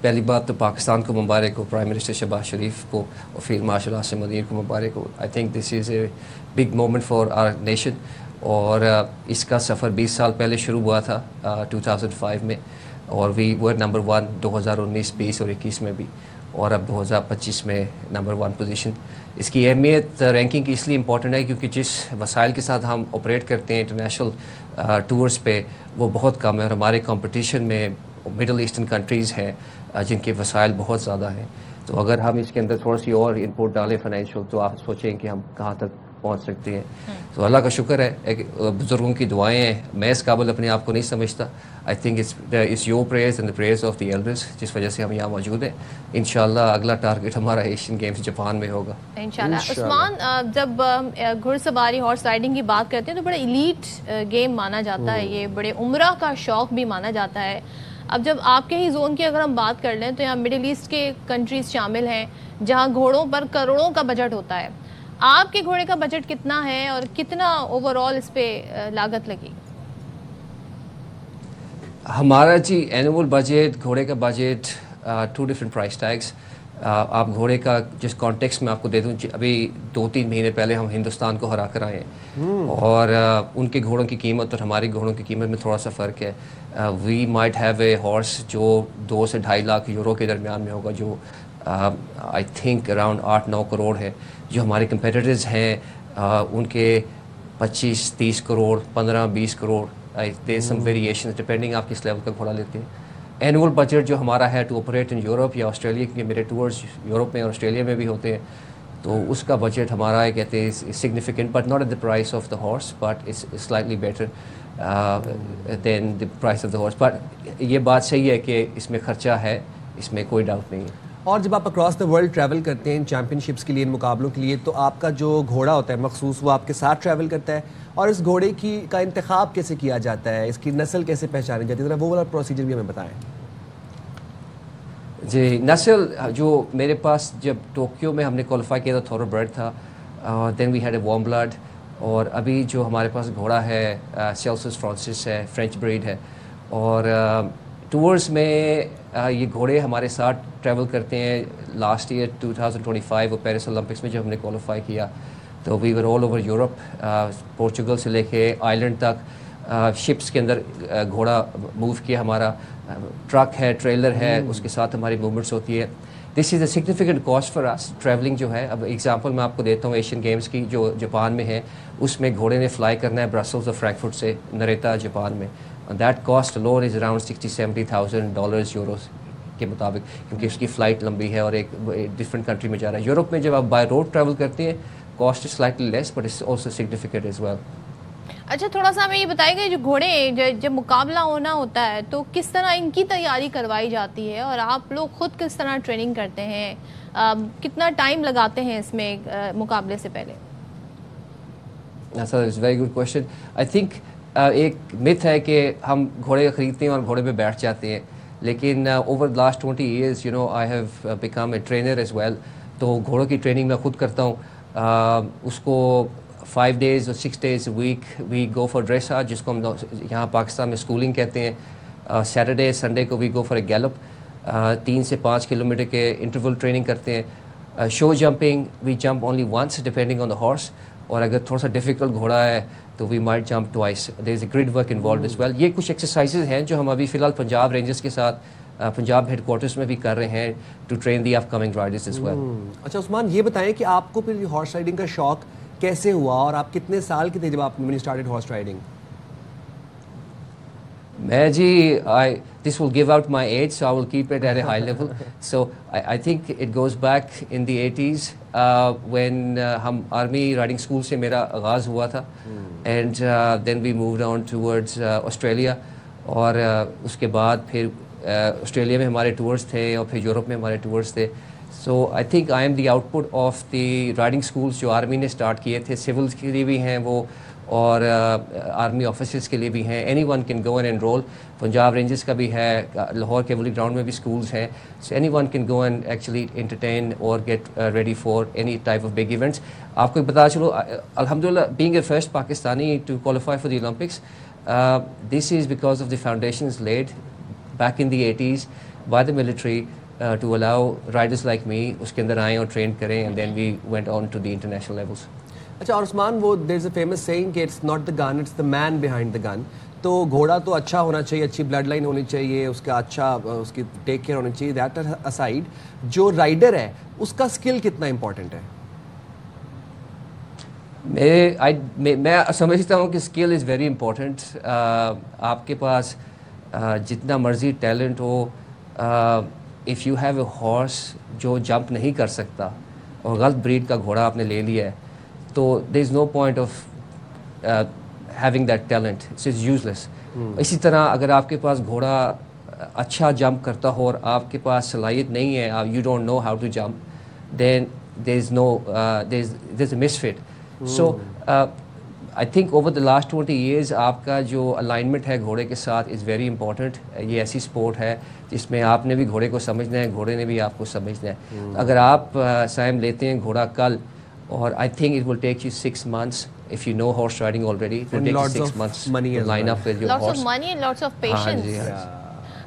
پہلی بات تو پاکستان کو مبارک ہو, پرائم منسٹر شہباز شریف کو اور فیلڈ مارشل عاصم منیر کو مبارک ہو. I think this is a big moment for our nation. اور اس کا سفر 20 سال پہلے شروع ہوا تھا 2005 میں, اور وی ور نمبر 1 2019, 20 اور 21 میں بھی, اور اب 2025 میں نمبر 1 پوزیشن. اس کی اہمیت رینکنگ کی اس لیے امپورٹنٹ ہے کیونکہ جس وسائل کے ساتھ ہم آپریٹ کرتے ہیں انٹرنیشنل ٹورز پہ وہ بہت کم ہے, اور ہمارے کمپٹیشن میں مڈل ایسٹرن کنٹریز ہیں جن کے وسائل بہت زیادہ ہیں. تو اگر ہم اس کے اندر تھوڑی سی اور انپوٹ ڈالیں فائنینشیل تو آپ سوچیں کہ ہم کہاں تک پہنچ سکتے ہیں. تو اللہ کا شکر ہے, بزرگوں کی دعائیں ہیں. میں اس قابل اپنے آپ کو نہیں سمجھتا. I think it's your prayers and the prayers of the elders جس وجہ سے ہم یہاں موجود ہیں. انشاءاللہ اگلا ٹارگٹ ہمارا ایشین گیمز جاپان میں ہوگا انشاءاللہ. عثمان, جب گھڑ سواری ہارس رائڈنگ کی بات کرتے ہیں تو بڑا ایلیٹ گیم مانا جاتا ہے, یہ بڑے عمرہ کا شوق بھی مانا جاتا ہے. اب جب آپ کے ہی زون کی اگر ہم بات کر لیں تو یہاں مڈل ایسٹ کے کنٹریز شامل ہیں جہاں گھوڑوں پر کروڑوں کا بجٹ ہوتا ہے. آپ کے گھوڑے کا بجٹ کتنا ہے اور کتنا اوور آل اس پہ لاگت لگی؟ ہمارا جی اینول بجٹ, گھوڑے کا بجٹ, 2 ڈفرنٹ پرائس ٹیگس. آپ گھوڑے کا جس کانٹیکس میں آپ کو دے دوں, ابھی 2-3 مہینے پہلے ہم ہندوستان کو ہرا کر آئے ہیں, اور ان کے گھوڑوں کی قیمت اور ہماری گھوڑوں کی قیمت میں تھوڑا سا فرق ہے. We might have a horse جو 2 سے 2.5 لاکھ یورو کے درمیان میں ہوگا, جو آئی تھنک اراؤنڈ 8-9 کروڑ ہے. جو ہمارے کمپیٹیٹرز ہیں ان کے 25-30 کروڑ, 15-20 کروڑ. دیر سم ویریشن ڈپینڈنگ آپ کس لیول کا گھوڑا لیتے ہیں. اینول بجٹ جو ہمارا ہے ٹو آپریٹ ان یورپ یا آسٹریلیا, کیونکہ میرے ٹورز یورپ میں اور آسٹریلیا میں بھی ہوتے ہیں, تو اس کا بجٹ ہمارا ہے کہتے ہیں significant but not at the price of the horse, but it's slightly better than the price of the horse. But یہ بات صحیح ہے کہ اس میں خرچہ ہے, اس میں کوئی ڈاؤٹ نہیں ہے. اور جب آپ اکراس دا ورلڈ ٹریول کرتے ہیں ان چیمپئن شپس کے لیے, ان مقابلوں کے لیے, تو آپ کا جو گھوڑا ہوتا ہے مخصوص وہ آپ کے ساتھ ٹریول کرتا ہے, اور اس گھوڑے کا انتخاب کیسے کیا جاتا ہے, اس کی نسل کیسے پہچانی جاتی ہے, ذرا وہ والا پروسیجر بھی ہمیں بتائیں. جی, نسل جو میرے پاس جب ٹوکیو میں ہم نے کوالیفائی کیا تھا تھورو برڈ تھا, then we had a warm blood, اور ابھی جو ہمارے پاس گھوڑا ہے سیلسس فرانسس ہے, فرینچ بریڈ ہے. اور ٹورز میں یہ گھوڑے ہمارے ساتھ ٹریول کرتے ہیں. لاسٹ ایئر 2025 وہ پیرس اولمپکس میں جب ہم نے کوالیفائی کیا تو وی ور آل اوور یورپ, پورچوگل سے لے کے آئرلینڈ تک شپس کے اندر گھوڑا موو کیا ہمارا. ٹرک ہے, ٹریلر ہے, اس کے ساتھ ہماری موومنٹس ہوتی ہے. This is a significant cost for اس ٹریولنگ جو ہے. اب ایگزامپل میں آپ کو دیتا ہوں ایشین گیمز کی جو جاپان میں ہے, اس میں گھوڑے نے فلائی کرنا ہے برسلز اور فرینکفرٹ سے نریتا جاپان میں. That cost loan is around $60,000-70,000 euros کے مطابق, کیونکہ اس کی فلائٹ لمبی ہے اور ایک ڈفرینٹ کنٹری میں جا رہا ہے. یورپ میں جب آپ بائی روڈ ٹریول کرتے ہیں cost is slightly less but it's also significant as well. اچھا, تھوڑا سا ہمیں یہ بتائیے گا جو گھوڑے جب مقابلہ ہونا ہوتا ہے تو کس طرح ان کی تیاری کروائی جاتی ہے, اور آپ لوگ خود کس طرح ٹریننگ کرتے ہیں, کتنا ٹائم لگاتے ہیں اس میں مقابلے سے پہلے؟ It's very good question. I think ایک متھ ہے کہ ہم گھوڑے خریدتے ہیں اور گھوڑے پہ بیٹھ جاتے ہیں, لیکن over the last 20 years you know I have become a trainer as well. تو گھوڑوں کی ٹریننگ میں خود کرتا ہوں. اس کو 5 days اور 6 days week we go for dressage, جس کو ہم یہاں پاکستان میں اسکولنگ کہتے ہیں. سیٹرڈے سنڈے کو وی گو فار اے گیلپ, 3 سے 5 کلومیٹر کے انٹرول ٹریننگ کرتے ہیں. Show jumping we jump only once depending on the horse, اور اگر تھوڑا سا ڈیفیکلٹ گھوڑا ہے تو we might jump twice. There is a great work involved as well. یہ کچھ ایکسرسائزز ہیں جو ہم ابھی فی الحال پنجاب رینجرز کے ساتھ پنجاب ہیڈ کوارٹرز میں بھی کر رہے ہیں to train the upcoming riders as well. اچھا عثمان, یہ بتائیں کہ آپ کو پھر ہارس رائڈنگ کا شوق کیسے ہوا, اور آپ کتنے سال کے تھے جب آپ نے اسٹارٹڈ ہارس رائڈنگ؟ میں جی this will give out my age, so I will keep it at a high level. So I think it goes back in the 80s when ہم آرمی رائڈنگ اسکول سے میرا آغاز ہوا تھا, and then we moved on towards Australia, اور اس کے بعد پھر آسٹریلیا میں ہمارے ٹورز تھے اور پھر یورپ میں ہمارے ٹورز تھے. So I think I am the output of the riding schools جو آرمی نے اسٹارٹ کیے تھے. سولس کے لیے بھی ہیں وہ, اور آرمی آفیسرس کے لیے بھی ہیں. Anyone can go and enrol. Punjab Rangers کا بھی ہے, لاہور کیولری گراؤنڈ میں بھی اسکولز ہیں. So anyone can go and actually entertain اور get ready for any type of big events. آپ کو بتا چلو, الحمدللہ being a first Pakistani to qualify for the Olympics, this is because of the foundations laid back in the 80s by the military to allow riders like me اس کے اندر آئیں اور train کریں, and then we went on to the international levels. اچھا اور عثمان وہ there is a famous saying کہ it's not the gun it's the man behind the gun. تو گھوڑا تو اچھا ہونا چاہیے, اچھی بلڈ لائن ہونی چاہیے, اس کا اچھا اس کی ٹیک کیئر ہونی چاہیے. دیٹ اسائڈ جو رائڈر ہے اس کا اسکل کتنا امپورٹنٹ ہے؟ میں سمجھتا ہوں کہ اسکل از ویری امپورٹنٹ. آپ کے پاس جتنا مرضی ٹیلنٹ ہو, if you have a horse جو جمپ نہیں کر سکتا اور غلط بریڈ کا گھوڑا آپ نے لے لیا ہے, تو there is no point of having that talent, it's is useless. اسی طرح اگر آپ کے پاس گھوڑا اچھا جمپ کرتا ہو اور آپ کے پاس صلاحیت نہیں ہے, you don't know how to jump, then there is a misfit. So I think over the last 20 years آپ کا جو الائنمنٹ ہے گھوڑے کے ساتھ از ویری امپورٹنٹ. یہ ایسی اسپورٹ ہے جس میں آپ نے بھی گھوڑے کو سمجھنا ہے, گھوڑے نے بھی آپ کو سمجھنا ہے. اگر آپ سائم لیتے ہیں گھوڑا کل, اور I think it will take you 6 months if you know horse riding already. It will take you 6 months to line up with your horse. Lots of money and lots of patience.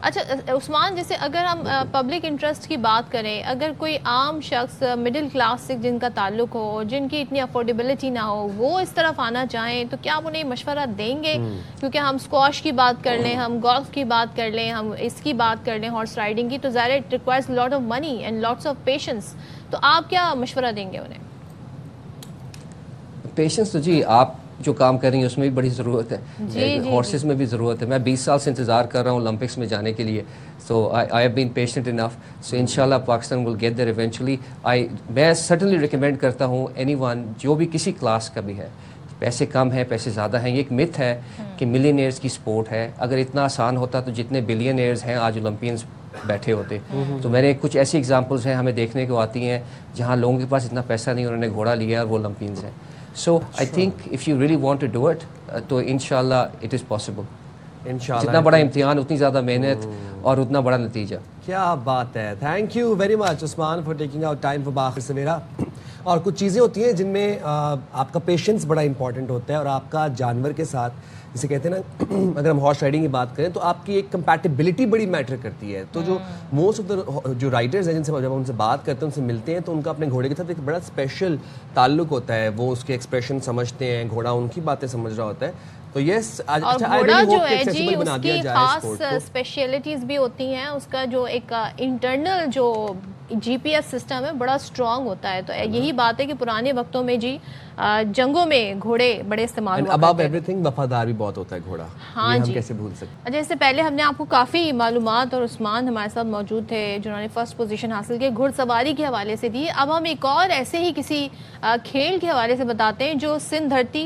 اچھا عثمان, جیسے اگر ہم public interest کی بات کریں, اگر کوئی عام شخص مڈل کلاس سے جن کا تعلق ہو, جن کی اتنی افورڈیبلٹی نہ ہو, وہ اس طرف آنا چاہیں تو کیا آپ انہیں مشورہ دیں گے؟ کیونکہ ہم اسکواش کی بات کر لیں, ہم گولف کی بات کر لیں, ہم اس کی بات کر لیں, ہارس رائڈنگ کی, تو ظاہر it requires lot of money and lots of patience. تو آپ کیا مشورہ دیں گے انہیں؟ پیشنس تو جی آپ جو کام کر رہی ہیں اس میں بھی بڑی ضرورت ہے, ہارسز میں بھی ضرورت ہے. میں 20 سال سے انتظار کر رہا ہوں اولمپکس میں جانے کے لیے, سو I have been patient enough. So انشاءاللہ Pakistan will get there eventually. میں سرٹنلی ریکمینڈ کرتا ہوں اینی ون جو بھی کسی کلاس کا بھی ہے, پیسے کم ہیں پیسے زیادہ ہیں, یہ ایک متھ ہے کہ ملینئرز کی سپورٹ ہے. اگر اتنا آسان ہوتا تو جتنے بلینئرز ہیں آج اولمپئنز بیٹھے ہوتے. تو میں نے کچھ ایسی ایگزامپلس ہیں ہمیں دیکھنے کو آتی ہیں جہاں لوگوں کے پاس اتنا پیسہ نہیں, انہوں نے گھوڑا لیا اور وہ اولمپئنز ہیں. So I think if you really want to do it, تو انشاءاللہ it is possible. جتنا بڑا امتحان اتنی زیادہ محنت اور اتنا بڑا نتیجہ. کیا بات ہے. Thank you very much Usman for taking out time for Bakhabar Savera. اور کچھ چیزیں ہوتی ہیں جن میں آپ کا پیشنس بڑا امپورٹنٹ ہوتا ہے, اور آپ کا جانور کے ساتھ جسے کہتے ہیں نا, اگر ہم ہارس رائڈنگ کی بات کریں تو آپ کی ایک کمپیٹیبلٹی بڑی میٹر کرتی ہے. تو جو موسٹ آف دا جو رائڈرز ہیں جن سے جب ہم ان سے بات کرتے ہیں, ان سے ملتے ہیں, تو ان کا اپنے گھوڑے کے ساتھ ایک بڑا اسپیشل تعلق ہوتا ہے. وہ اس کے ایکسپریشن سمجھتے ہیں, گھوڑا ان کی باتیں سمجھ رہا ہوتا ہے. تو یس, گھوڑا جو ہے جی اس کی خاص اسپیشلٹیز بھی ہوتی ہیں. اس کا جو ایک انٹرنل جو جی پی ایس سسٹم ہے بڑا اسٹرانگ ہوتا ہے. تو یہی بات ہے کہ پرانے وقتوں میں جی جنگوں میں گھوڑے بڑے استعمال ہوا کرتے تھے. ایوری تھنگ وفادار بھی بہت ہوتا ہے گھوڑا. ہاں جی, کیسے بھول سکتے. جیسے پہلے ہم نے آپ کو کافی معلومات, اور عثمان ہمارے ساتھ موجود تھے جنہوں نے فرسٹ پوزیشن حاصل کی گھڑ سواری کے حوالے سے دی. اب ہم ایک اور ایسے ہی کسی کھیل کے حوالے سے بتاتے ہیں جو سندھ دھرتی,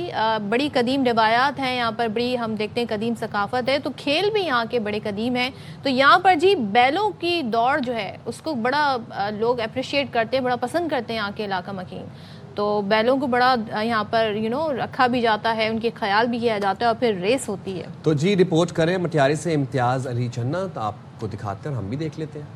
بڑی قدیم روایات ہیں یہاں پر, بڑی ہم دیکھتے ہیں قدیم ثقافت ہے, تو کھیل بھی یہاں کے بڑے قدیم ہیں. تو یہاں پر جی بیلوں کی دوڑ جو ہے اس کو بڑا لوگ اپریشیٹ کرتے ہیں, بڑا پسند کرتے ہیں یہاں کے علاقہ مکین. تو بیلوں کو بڑا یہاں پر رکھا بھی جاتا ہے, ان کے خیال بھی کیا جاتا ہے, اور پھر ریس ہوتی ہے. تو جی رپورٹ کریں مٹیاری سے امتیاز علی چنا, تو آپ کو دکھاتے ہیں, ہم بھی دیکھ لیتے ہیں.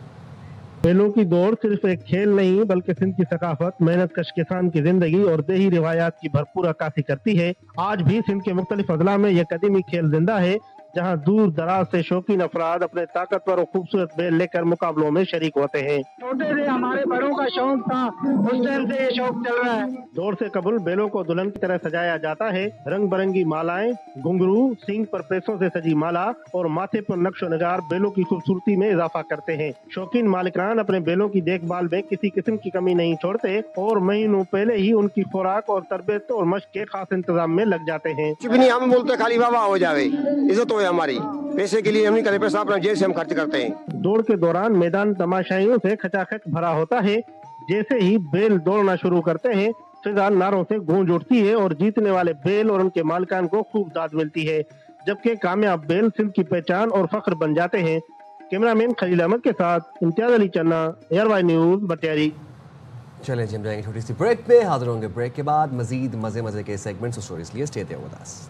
بیلوں کی دوڑ صرف ایک کھیل نہیں بلکہ سندھ کی ثقافت, محنت کش کسان کی زندگی اور دیہی روایات کی بھرپور عکاسی کرتی ہے. آج بھی سندھ کے مختلف اضلاع میں یہ قدیمی کھیل زندہ ہے, جہاں دور دراز سے شوقین افراد اپنے طاقتور اور خوبصورت بیل لے کر مقابلوں میں شریک ہوتے ہیں. چھوٹے سے ہمارے بڑوں کا شوق تھا, اس ٹائم سے یہ شوق چل رہا ہے. دوڑ سے قبل بیلوں کو دلہن کی طرح سجایا جاتا ہے. رنگ برنگی مالائیں, گھنگرو, سینگ پر پیسوں سے سجی مالا اور ماتھے پر نقش و نگار بیلوں کی خوبصورتی میں اضافہ کرتے ہیں. شوقین مالکان اپنے بیلوں کی دیکھ بھال میں کسی قسم کی کمی نہیں چھوڑتے, اور مہینوں پہلے ہی ان کی خوراک اور تربیت اور مشق کے خاص انتظام میں لگ جاتے ہیں. ہم بولتے خالی بابا ہو جاوے, عزت ہو ہماری, پیسے کے لیے ہم نہیں کرے, پیسہ اپنا جیب سے ہم خرچ کرتے ہیں. دوڑ کے دوران میدان تماشائیوں سے کھچا کھچ بھرا ہوتا ہے. جیسے ہی بیل دوڑنا شروع کرتے ہیں فضا نعروں سے گونج اٹھتی ہے, اور جیتنے والے بیل اور ان کے مالکان کو خوب داد ملتی ہے, جبکہ کامیاب بیل سندھ کی پہچان اور فخر بن جاتے ہیں. کیمرہ مین خلیل احمد کے ساتھ امتیاز علی چنا, ایئر وائی نیوز, مٹیاری. چلیں جی ہم جائیں گے چھوٹی سی بریک پہ, حاضر ہوں گے بریک کے بعد مزید مزے کے سیگمنٹس اور اسٹوریز لیے. Stay there with us.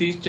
30